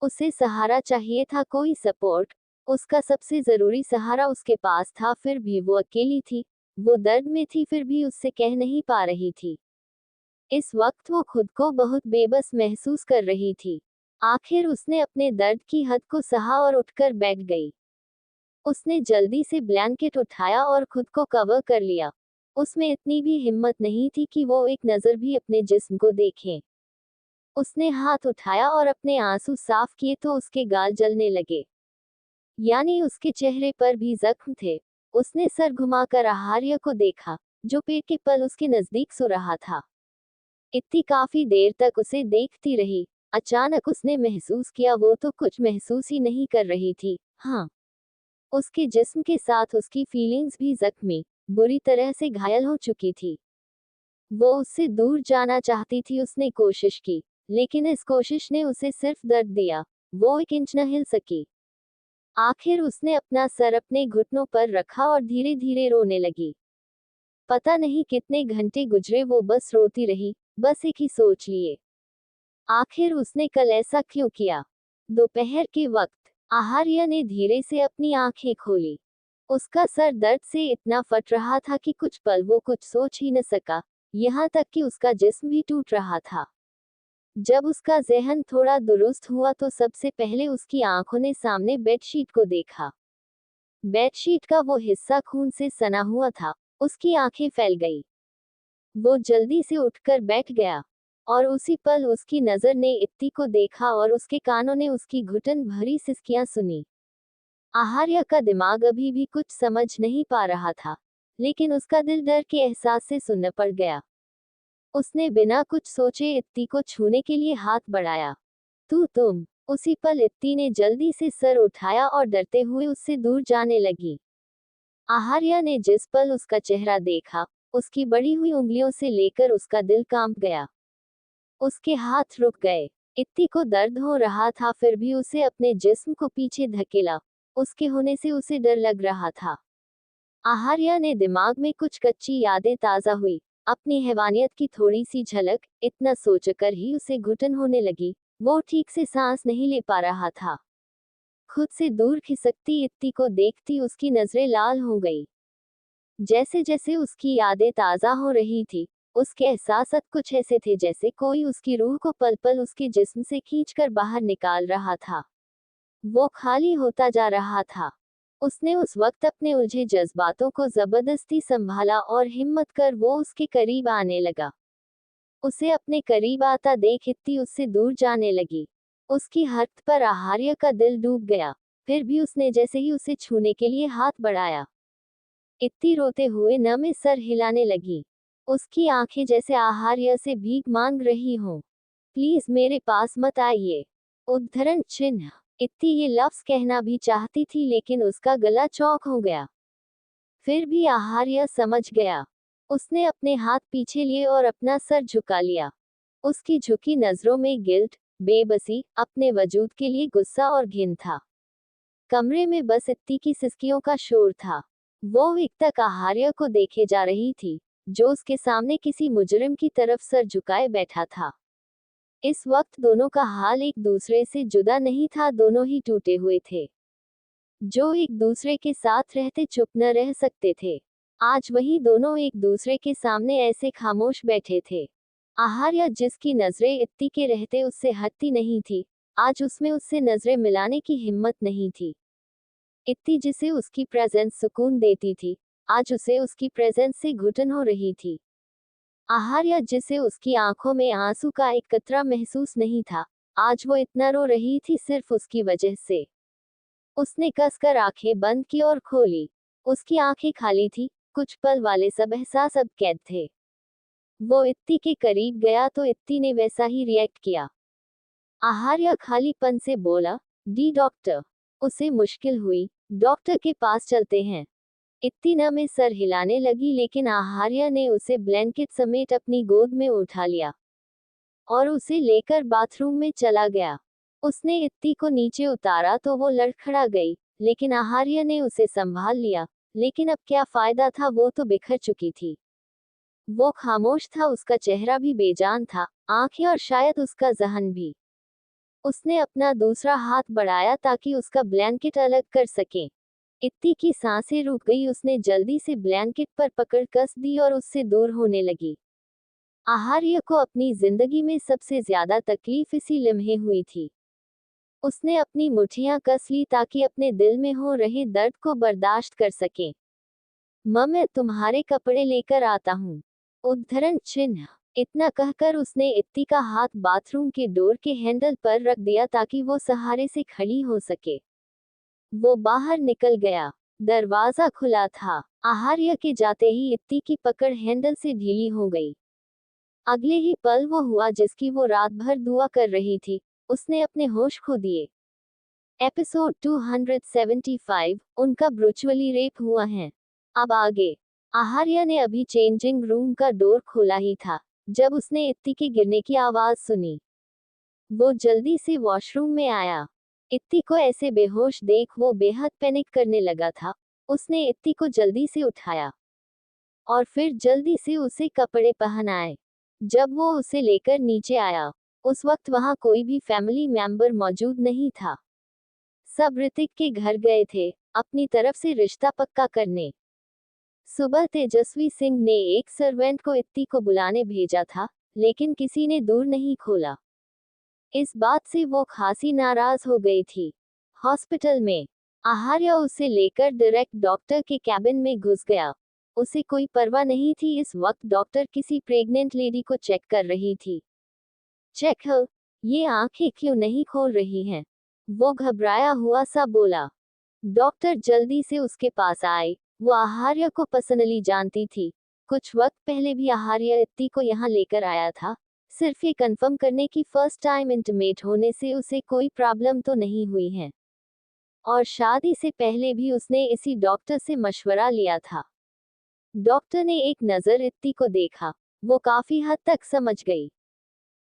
उसे सहारा चाहिए था, कोई सपोर्ट। उसका सबसे जरूरी सहारा उसके पास था, फिर भी वो अकेली थी। वो दर्द में थी, फिर भी उससे कह नहीं पा रही थी। इस वक्त वो खुद को बहुत बेबस महसूस कर रही थी। आखिर उसने अपने दर्द की हद को सहा और उठकर बैठ गई। उसने जल्दी से ब्लैंकेट उठाया और खुद को कवर कर लिया। उसमें इतनी भी हिम्मत नहीं थी कि वो एक नजर भी अपने जिस्म को देखे। उसने हाथ उठाया और अपने आंसू साफ किए तो उसके गाल जलने लगे, यानी उसके चेहरे पर भी जख्म थे। उसने सर घुमाकर आहार्य को देखा, जो पेट के पल उसके नजदीक सो रहा था। इतनी काफी देर तक उसे देखती रही। अचानक उसने महसूस किया वो तो कुछ महसूस ही नहीं कर रही थी। हाँ, उसके जिस्म के साथ उसकी फीलिंग्स भी जख्मी, बुरी तरह से घायल हो चुकी थी। वो उससे दूर जाना चाहती थी। उसने कोशिश की, लेकिन इस कोशिश ने उसे सिर्फ दर्द दिया। वो एक इंच न हिल सकी। आखिर उसने अपना सर अपने घुटनों पर रखा और धीरे धीरे रोने लगी। पता नहीं कितने घंटे गुजरे, वो बस रोती रही, बस एक ही सोच लिए। आखिर उसने कल ऐसा क्यों किया? दोपहर के वक्त आहार्य ने धीरे से अपनी आंखें खोली। उसका सर दर्द से इतना फट रहा था कि कुछ पल वो कुछ सोच ही न सका, यहाँ तक कि उसका जिस्म भी टूट रहा था। जब उसका ज़हन थोड़ा दुरुस्त हुआ तो सबसे पहले उसकी आंखों ने सामने बेडशीट को देखा। बेडशीट का वो हिस्सा खून से सना हुआ था। उसकी आंखें फैल गई। वो जल्दी से उठकर बैठ गया, और उसी पल उसकी नजर ने इत्ती को देखा और उसके कानों ने उसकी घुटन भरी सिसकियां सुनी। आहार्य का दिमाग अभी भी कुछ समझ नहीं पा रहा था, लेकिन उसका दिल डर के एहसास से सुन्न पड़ गया। उसने बिना कुछ सोचे इत्ती को छूने के लिए हाथ बढ़ाया। तुम। उसी पल इत्ती ने जल्दी से सर उठाया और डरते हुए उससे दूर जाने लगी। आहार्य ने जिस पल उसका चेहरा देखा, उसकी बढ़ी हुई उंगलियों से लेकर उसका दिल कांप गया। उसके हाथ रुक गए। इत्ती को दर्द हो रहा था, फिर भी उसे अपने जिस्म को पीछे धकेला। उसके होने से उसे डर लग रहा था। आहार्या ने दिमाग में कुछ कच्ची यादें ताज़ा हुई, अपनी हैवानियत की थोड़ी सी झलक। इतना सोचकर ही उसे घुटन होने लगी। वो ठीक से सांस नहीं ले पा रहा था। खुद से दूर खिसकती इत्ती को देखती उसकी नजरें लाल हो गई। जैसे जैसे उसकी यादें ताज़ा हो रही थी, उसके एहसासात कुछ ऐसे थे जैसे कोई उसकी रूह को पल पल उसके जिस्म से खींचकर बाहर निकाल रहा था। वो खाली होता जा रहा था। उसने उस वक्त अपने उलझे जज्बातों को जबरदस्ती संभाला और हिम्मत कर वो उसके करीब आने लगा। उसे अपने करीब आता देख इत्ती उससे दूर जाने लगी। उसकी हरकत पर आहार्य का दिल डूब गया। फिर भी उसने जैसे ही उसे छूने के लिए हाथ बढ़ाया, इत्ती रोते हुए नम सर हिलाने लगी। उसकी आंखें जैसे आहार्य से भीख मांग रही हों। प्लीज मेरे पास मत आइए। उद्धरण चिन्ह। इत्ती ये लफ्ज कहना भी चाहती थी, लेकिन उसका गला चौक हो गया। फिर भी आहार्य समझ गया। उसने अपने हाथ पीछे लिए और अपना सर झुका लिया। उसकी झुकी नजरों में गिल्ट, बेबसी, अपने वजूद के लिए गुस्सा और घिन था। कमरे में बस इत्ती की सिसकियों का शोर था। वो एक तक आहार्य को देखे जा रही थी, जो उसके सामने किसी मुजरिम की तरफ सर झुकाए बैठा था। इस वक्त दोनों का हाल एक दूसरे से जुदा नहीं था, दोनों ही टूटे हुए थे। जो एक दूसरे के साथ रहते चुप न रह सकते थे, आज वही दोनों एक दूसरे के सामने ऐसे खामोश बैठे थे। आहार्य, जिसकी नजरें इत्ती के रहते उससे हटती नहीं थी, आज उसमें उससे नजरें मिलाने की हिम्मत नहीं थी। इत्ती, जिसे उसकी प्रेजेंस सुकून देती थी, आज उसे उसकी प्रेजेंस से घुटन हो रही थी। आहार्य, जिसे उसकी आंखों में आंसू का एक कतरा महसूस नहीं था, आज वो इतना रो रही थी सिर्फ उसकी वजह से। उसने कसकर आंखें बंद की और खोली। उसकी आंखें खाली थी, कुछ पल वाले सब एहसास अब कैद थे। वो इत्ती के करीब गया तो इत्ती ने वैसा ही रिएक्ट किया। आहार्य खालीपन से बोला, डी डॉक्टर। उसे मुश्किल हुई, डॉक्टर के पास चलते हैं। इत्ती न में सर हिलाने लगी, लेकिन आहार्य ने उसे ब्लैंकेट समेत अपनी गोद में उठा लिया और उसे लेकर बाथरूम में चला गया। उसने इत्ती को नीचे उतारा तो वो लड़खड़ा गई, लेकिन आहार्य ने उसे संभाल लिया। लेकिन अब क्या फायदा था, वो तो बिखर चुकी थी। वो खामोश था, उसका चेहरा भी बेजान था, आंखें और शायद उसका जहन भी। उसने अपना दूसरा हाथ बढ़ाया ताकि उसका ब्लैंकेट अलग कर सके। इत्ती की सांसें रुक गई, उसने जल्दी से ब्लैंकेट पर पकड़ कस दी और उससे दूर होने लगी। आहार्य को अपनी जिंदगी में सबसे ज्यादा तकलीफ इसी लम्हे हुई थी। उसने अपनी मुठ्ठियां कस ली ताकि अपने दिल में हो रहे दर्द को बर्दाश्त कर सके। मैं तुम्हारे कपड़े लेकर आता हूँ। उद्धरण चिन्ह। इतना कहकर उसने इत्ती का हाथ बाथरूम के डोर के हैंडल पर रख दिया ताकि वो सहारे से खड़ी हो सके। वो बाहर निकल गया। दरवाजा खुला था। आहार्य के जाते ही इत्ती की पकड़ हैंडल से ढीली हो गई। अगले ही पल वो हुआ जिसकी वो रात भर दुआ कर रही थी, उसने अपने होश खो दिए। एपिसोड 275, उनका ब्रूचुअली रेप हुआ है। अब आगे। आहार्य ने अभी चेंजिंग रूम का डोर खोला ही था जब उसने इत्ती के गिरने की आवाज सुनी। वो जल्दी से वॉशरूम में आया। इत्ती को ऐसे बेहोश देख वो बेहद पैनिक करने लगा था। उसने इत्ती को जल्दी से उठाया और फिर जल्दी से उसे कपड़े पहनाए। जब वो उसे लेकर नीचे आया, उस वक्त वहां कोई भी फैमिली मेंबर मौजूद नहीं था। सब ऋतिक के घर गए थे, अपनी तरफ से रिश्ता पक्का करने। सुबह तेजस्वी सिंह ने एक सर्वेंट को इत्ती को बुलाने भेजा था, लेकिन किसी ने दूर नहीं खोला। इस बात से वो खासी नाराज हो गई थी। हॉस्पिटल में आहार्य उसे लेकर डायरेक्ट डॉक्टर के कैबिन में घुस गया। उसे कोई परवाह नहीं थी, इस वक्त डॉक्टर किसी प्रेग्नेंट लेडी को चेक कर रही थी। चेक हो, ये आंखें क्यों नहीं खोल रही हैं? वो घबराया हुआ सा बोला। डॉक्टर जल्दी से उसके पास आए। वो आहार्य को पर्सनली जानती थी। कुछ वक्त पहले भी आहार्य इत्ती को यहाँ लेकर आया था, सिर्फ ये कंफर्म करने की फर्स्ट टाइम इंटीमेट होने से उसे कोई प्रॉब्लम तो नहीं हुई है। और शादी से पहले भी उसने इसी डॉक्टर से मशवरा लिया था। डॉक्टर ने एक नज़र इत्ती को देखा। वो काफी हद तक समझ गई।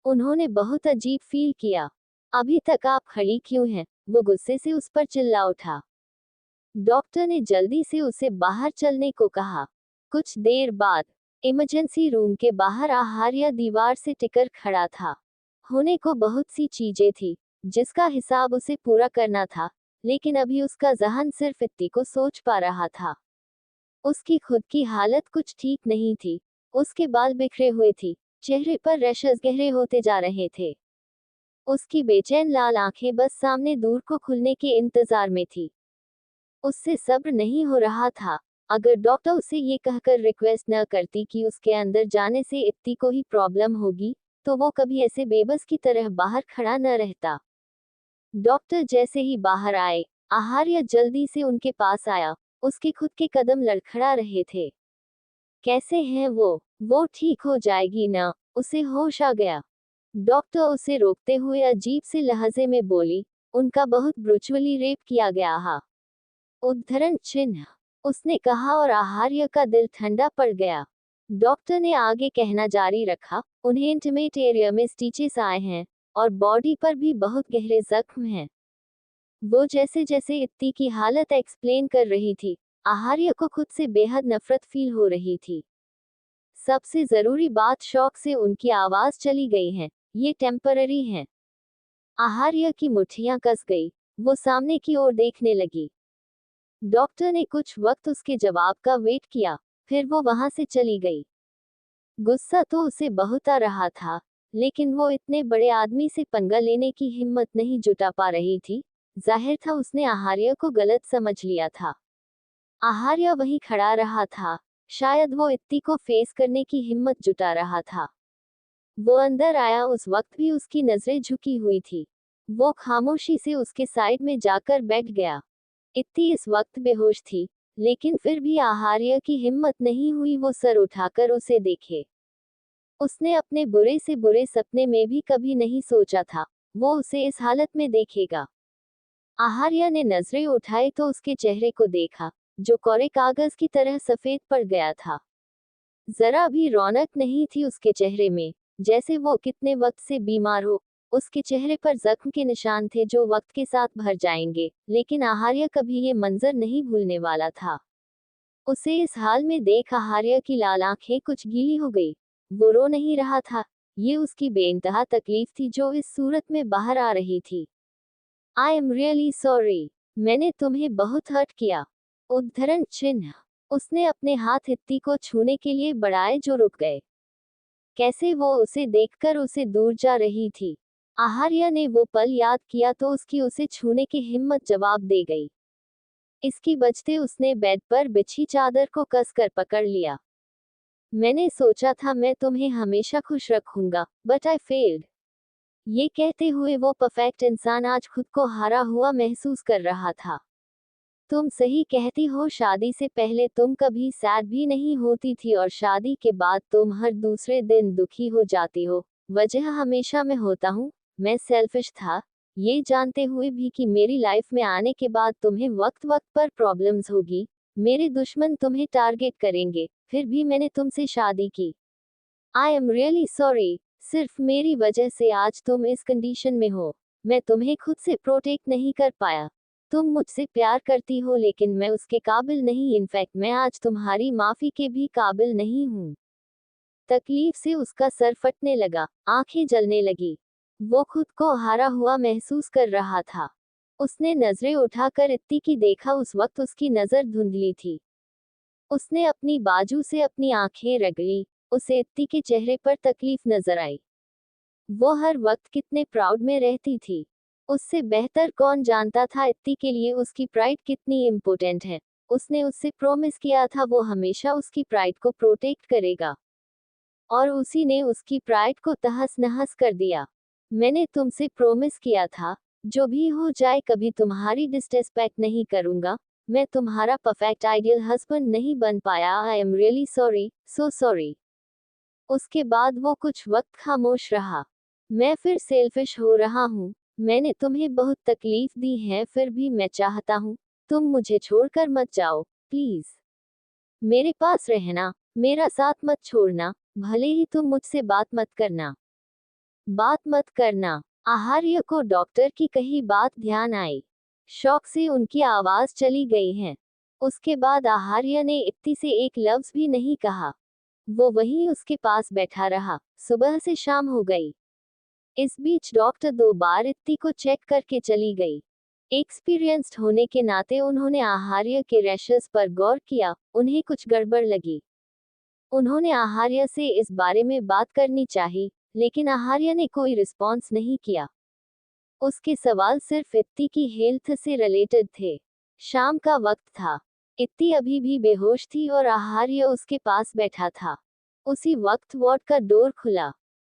उन्होंने बहुत अजीब फील किया। अभी तक आप खड़ी क्यों हैं? वो गुस्से से उस पर चिल्ला उठा। डॉक्टर ने जल्दी से उसे बाहर चलने को कहा। कुछ देर बाद इमरजेंसी रूम के बाहर आहार्य दीवार से टिकर खड़ा था। होने को बहुत सी चीजें थी जिसका हिसाब उसे पूरा करना था, लेकिन अभी उसका जहन सिर्फ इत्ती को सोच पा रहा था। उसकी खुद की हालत कुछ ठीक नहीं थी। उसके बाल बिखरे हुए थी, चेहरे पर रैशेस गहरे होते जा रहे थे। उसकी बेचैन लाल आंखें बस सामने दूर को खुलने के इंतजार में थी। उससे सब्र नहीं हो रहा था। अगर डॉक्टर उसे ये कहकर रिक्वेस्ट न करती कि उसके अंदर जाने से इत्ती को ही प्रॉब्लम होगी, तो वो कभी ऐसे बेबस की तरह बाहर खड़ा न रहता। डॉक्टर जैसे ही बाहर आए, आहार्य जल्दी से उनके पास आया। उसके खुद के कदम लड़खड़ा रहे थे। कैसे हैं वो ठीक हो जाएगी ना? उसे होश आ गया। डॉक्टर उसे रोकते हुए अजीब से लहजे में बोली, उनका बहुत ब्रुचुअली रेप किया गया है। उद्धरण चिन्ह, उसने कहा और आहार्य का दिल ठंडा पड़ गया। डॉक्टर ने आगे कहना जारी रखा, उन्हें इंटीमेट एरिया में स्टिचेस आए हैं और बॉडी पर भी बहुत गहरे जख्म हैं। वो जैसे जैसे इत्ती की हालत एक्सप्लेन कर रही थी, आहार्य को खुद से बेहद नफरत फील हो रही थी। सबसे जरूरी बात, शौक से उनकी आवाज चली गई है, ये टेम्पररी है। आहार्य की मुट्ठियां कस गई। वो सामने की ओर देखने लगी। डॉक्टर ने कुछ वक्त उसके जवाब का वेट किया, फिर वो वहां से चली गई। गुस्सा तो उसे बहुत आ रहा था, लेकिन वो इतने बड़े आदमी से पंगा लेने की हिम्मत नहीं जुटा पा रही थी। जाहिर था उसने आहार्य को गलत समझ लिया था। आहार्य वहीं खड़ा रहा था, शायद वो इत्ती को फेस करने की हिम्मत जुटा रहा था। वो अंदर आया उस वक्त भी उसकी नजरें झुकी हुई थी। वो खामोशी से उसके साइड में जाकर बैठ गया। इत्ती इस वक्त बेहोश थी, लेकिन फिर भी आहार्य की हिम्मत नहीं हुई वो सर उठाकर उसे देखे। उसने अपने बुरे से बुरे सपने में भी कभी नहीं सोचा था वो उसे इस हालत में देखेगा। आहार्य ने नजरें उठाई तो उसके चेहरे को देखा, जो कोरे कागज की तरह सफेद पड़ गया था। जरा भी रौनक नहीं थी उसके चेहरे में, जैसे वो कितने वक्त से बीमार हो। उसके चेहरे पर जख्म के निशान थे जो वक्त के साथ भर जाएंगे, लेकिन आहार्य कभी ये मंजर नहीं भूलने वाला था। उसे इस हाल में देख आहार्य की लाल आंखें कुछ गीली हो गई। वो रो नहीं रहा था, ये उसकी बेइंतहा तकलीफ थी जो इस सूरत में बाहर आ रही थी। आई एम रियली सॉरी, मैंने तुम्हें बहुत हर्ट किया। उद्धरण चिन्ह, उसने अपने हाथ इत्ती को छूने के लिए बढ़ाए जो रुक गए। कैसे वो उसे देखकर उसे दूर जा रही थी। आहार्य ने वो पल याद किया तो उसकी उसे छूने की हिम्मत जवाब दे गई। इसकी बचते उसने बेड पर बिछी चादर को कसकर पकड़ लिया। मैंने सोचा था मैं तुम्हें हमेशा खुश रखूंगा, बट आई फेल्ड। ये कहते हुए वो परफेक्ट इंसान आज खुद को हारा हुआ महसूस कर रहा था। तुम सही कहती हो, शादी से पहले तुम कभी सैड भी नहीं होती थी और शादी के बाद तुम हर दूसरे दिन दुखी हो जाती हो। वजह हमेशा मैं होता हूँ। मैं सेल्फिश था, ये जानते हुए भी कि मेरी लाइफ में आने के बाद तुम्हें वक्त वक्त पर प्रॉब्लम्स होगी, मेरे दुश्मन तुम्हें टारगेट करेंगे, फिर भी मैंने तुमसे शादी की। आई एम रियली सॉरी, सिर्फ मेरी वजह से आज तुम इस कंडीशन में हो। मैं तुम्हें खुद से प्रोटेक्ट नहीं कर पाया। तुम मुझसे प्यार करती हो लेकिन मैं उसके काबिल नहीं, इनफैक्ट मैं आज तुम्हारी माफी के भी काबिल नहीं हूँ। तकलीफ से उसका सर फटने लगा, आंखें जलने लगी। वो खुद को हारा हुआ महसूस कर रहा था। उसने नजरें उठाकर इत्ती की देखा, उस वक्त उसकी नजर धुंधली थी। उसने अपनी बाजू से अपनी आंखें रगड़ी। उसे इत्ती के चेहरे पर तकलीफ नजर आई। वो हर वक्त कितने प्राउड में रहती थी। उससे बेहतर कौन जानता था इत्ती के लिए उसकी प्राइड कितनी इम्पोर्टेंट है। उसने उससे प्रॉमिस किया था वो हमेशा उसकी प्राइड को प्रोटेक्ट करेगा, और उसी ने उसकी प्राइड को तहस नहस कर दिया। मैंने तुमसे प्रॉमिस किया था, जो भी हो जाए कभी तुम्हारी डिसरिस्पेक्ट नहीं करूंगा। मैं तुम्हारा परफेक्ट आइडियल हस्बैंड नहीं बन पाया। I am really sorry, so sorry. उसके बाद वो कुछ वक्त खामोश रहा। मैं फिर सेल्फिश हो रहा हूँ। मैंने तुम्हें बहुत तकलीफ दी है, फिर भी मैं चाहता हूँ तुम मुझे छोड़कर मत जाओ, प्लीज। मेरे पास रहना, मेरा साथ मत छोड़ना, भले ही तुम मुझसे बात मत करना। बात मत करना। आहार्य को डॉक्टर की कही बात ध्यान आई। शौक से उनकी आवाज चली गई है। उसके बाद आहार्य ने इत्ती से एक लफ्ज भी नहीं कहा। वो वहीं उसके पास बैठा रहा। सुबह से शाम हो गई। इस बीच डॉक्टर 2 बार इत्ती को चेक करके चली गई। एक्सपीरियंस्ड होने के नाते उन्होंने आहार्य के रैशेस पर गौर किया। उन्हें कुछ गड़बड़ लगी। उन्होंने आहार्य से इस बारे में बात करनी चाही, लेकिन आहार्य ने कोई रिस्पॉन्स नहीं किया। उसके सवाल सिर्फ इत्ती की हेल्थ से रिलेटेड थे। शाम का वक्त था। इत्ती अभी भी बेहोश थी और आहार्य उसके पास बैठा था। उसी वक्त वार्ड का डोर खुला।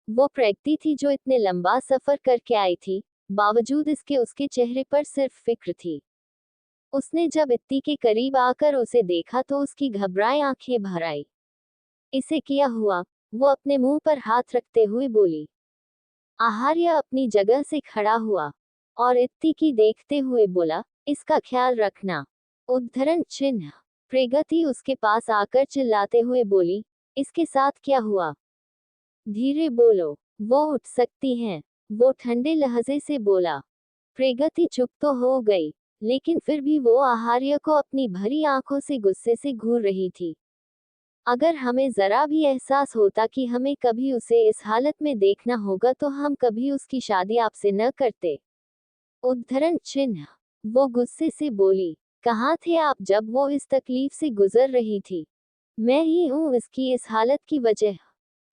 वो व्यक्ति थी जो इतने लंबा सफर करके आई थी, बावजूद इसके उसके चेहरे पर सिर्फ फिक्र थी। उसने जब इत्ती के करीब आकर उसे देखा तो उसकी घबराई आंखें भर आई। इसे क्या हुआ? वो अपने मुंह पर हाथ रखते हुए बोली। आहार्य अपनी जगह से खड़ा हुआ और इत्ती की देखते हुए बोला, इसका ख्याल रखना। उद्धरण चिन्ह। प्रगति उसके पास आकर चिल्लाते हुए बोली, इसके साथ क्या हुआ? धीरे बोलो, वो उठ सकती हैं। वो ठंडे लहजे से बोला। प्रगति चुप तो हो गई, लेकिन फिर भी वो आहार्य को अपनी भरी आंखों से गुस्से से घूर रही थी। अगर हमें जरा भी एहसास होता कि हमें कभी उसे इस हालत में देखना होगा तो हम कभी उसकी शादी आपसे न करते। उद्धरण चिन्ह। वो गुस्से से बोली, कहाँ थे आप जब वो इस तकलीफ से गुजर रही थी? मैं ही हूँ इसकी इस हालत की वजह।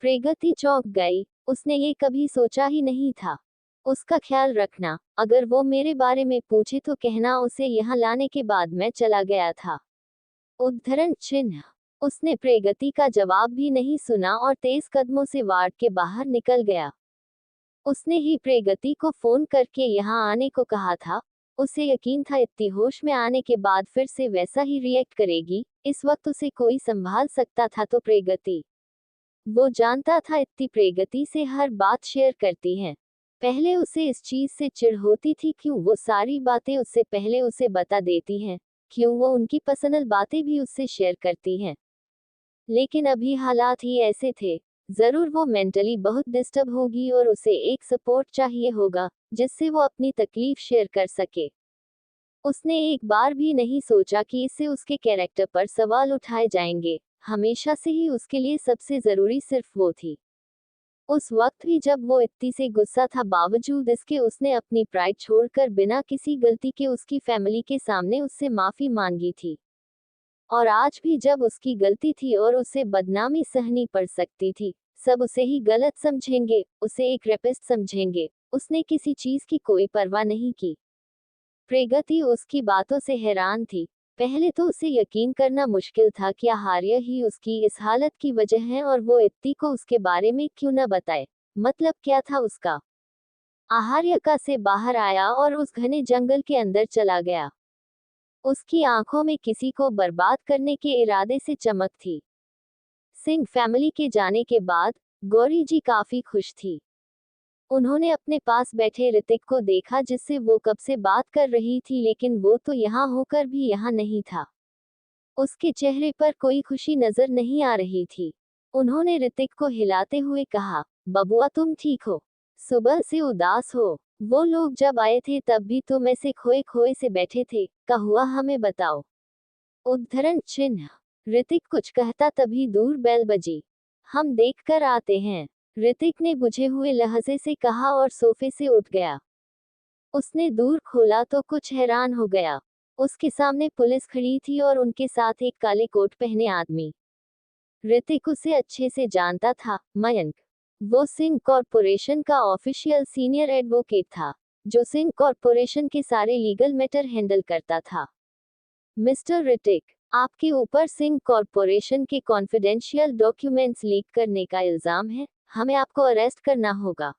प्रगति चौंक गई। उसने ये कभी सोचा ही नहीं था। उसका ख्याल रखना। अगर वो मेरे बारे में पूछे तो कहना उसे यहाँ लाने के बाद मैं चला गया था। उद्धरण चिन्ह। उसने प्रगति का जवाब भी नहीं सुना और तेज कदमों से वार्ड के बाहर निकल गया। उसने ही प्रगति को फोन करके यहाँ आने को कहा था। उसे यकीन था इत्ती होश में आने के बाद फिर से वैसा ही रिएक्ट करेगी। इस वक्त उसे कोई संभाल सकता था तो प्रगति। वो जानता था इत्ती प्रगति से हर बात शेयर करती है। पहले उसे इस चीज से चिढ़ होती थी क्यों वो सारी बातें उससे पहले उसे बता देती हैं, क्यों वो उनकी पर्सनल बातें भी उससे शेयर करती हैं। लेकिन अभी हालात ही ऐसे थे। जरूर वो मेंटली बहुत डिस्टर्ब होगी और उसे एक सपोर्ट चाहिए होगा, जिससे वो अपनी तकलीफ शेयर कर सके। उसने एक बार भी नहीं सोचा कि इससे उसके कैरेक्टर पर सवाल उठाए जाएंगे। हमेशा से ही उसके लिए सबसे जरूरी सिर्फ वो थी। उस वक्त भी जब वो इत्ती से गुस्सा था, बावजूद इसके उसने अपनी प्राइड छोड़कर बिना किसी गलती के उसकी फैमिली के सामने उससे माफी मांगी थी। और आज भी जब उसकी गलती थी और उसे बदनामी सहनी पड़ सकती थी, सब उसे ही गलत समझेंगे, उसे एक रेपिस्ट समझेंगे। उसने किसी चीज की कोई परवाह नहीं की। प्रगति उसकी बातों से हैरान थी। पहले तो उसे यकीन करना मुश्किल था कि आहार्य ही उसकी इस हालत की वजह है और वो इत्ती को उसके बारे में क्यों न बताए। मतलब क्या था उसका? आहार्य का से बाहर आया और उस घने जंगल के अंदर चला गया। उसकी आंखों में किसी को बर्बाद करने के इरादे से चमक थी। सिंह फैमिली के जाने के बाद गौरी जी काफी खुश थी। उन्होंने अपने पास बैठे ऋतिक को देखा जिससे वो कब से बात कर रही थी, लेकिन वो तो यहाँ होकर भी यहाँ नहीं था। उसके चेहरे पर कोई खुशी नजर नहीं आ रही थी। उन्होंने ऋतिक को हिलाते हुए कहा, बबुआ तुम ठीक हो? सुबह से उदास हो। वो लोग जब आए थे तब भी तुम ऐसे खोए खोए से बैठे थे, क्या हुआ हमें बताओ। उद्धरण चिन्ह। ऋतिक कुछ कहता तभी दूर बेल बजी। हम देख कर आते हैं, ऋतिक ने बुझे हुए लहजे से कहा और सोफे से उठ गया। उसने दूर खोला तो कुछ हैरान हो गया। उसके सामने पुलिस खड़ी थी और उनके साथ एक काले कोट पहने आदमी। ऋतिक उसे अच्छे से जानता था, मयंक। वो सिंह कॉरपोरेशन का ऑफिशियल सीनियर एडवोकेट था, जो सिंह कॉरपोरेशन के सारे लीगल मैटर हैंडल करता था। मिस्टर ऋतिक, आपके ऊपर सिंह कॉरपोरेशन के कॉन्फिडेंशियल डॉक्यूमेंट्स लीक करने का इल्जाम है। हमें आपको अरेस्ट करना होगा।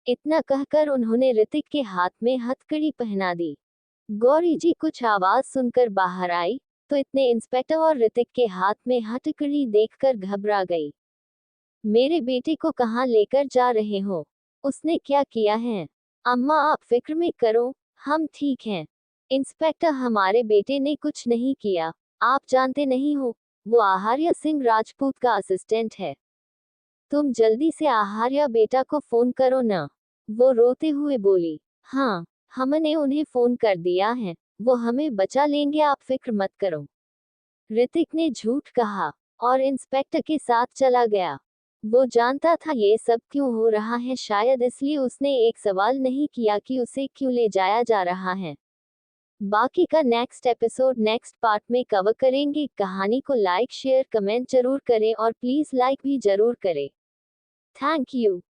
इतना कहकर उन्होंने ऋतिक के हाथ में हथकड़ी पहना दी। गौरी जी कुछ आवाज सुनकर बाहर आई तो इतने इंस्पेक्टर और ऋतिक के हाथ में हथकड़ी देखकर घबरा गई। मेरे बेटे को कहाँ लेकर जा रहे हो? उसने क्या किया है? अम्मा आप फिक्र मत करो, हम ठीक हैं। इंस्पेक्टर हमारे बेटे ने कुछ नहीं किया। आप जानते नहीं हो, वो आहार्य सिंह राजपूत का असिस्टेंट है। तुम जल्दी से आहार्या बेटा को फोन करो ना। वो रोते हुए बोली। हाँ, हमने उन्हें फोन कर दिया है, वो हमें बचा लेंगे, आप फिक्र मत करो। ऋतिक ने झूठ कहा और इंस्पेक्टर के साथ चला गया। वो जानता था ये सब क्यों हो रहा है, शायद इसलिए उसने एक सवाल नहीं किया कि उसे क्यों ले जाया जा रहा है। बाकी का नेक्स्ट एपिसोड नेक्स्ट पार्ट में कवर करेंगे। कहानी को लाइक शेयर कमेंट जरूर करें और प्लीज लाइक भी जरूर करें। Thank you.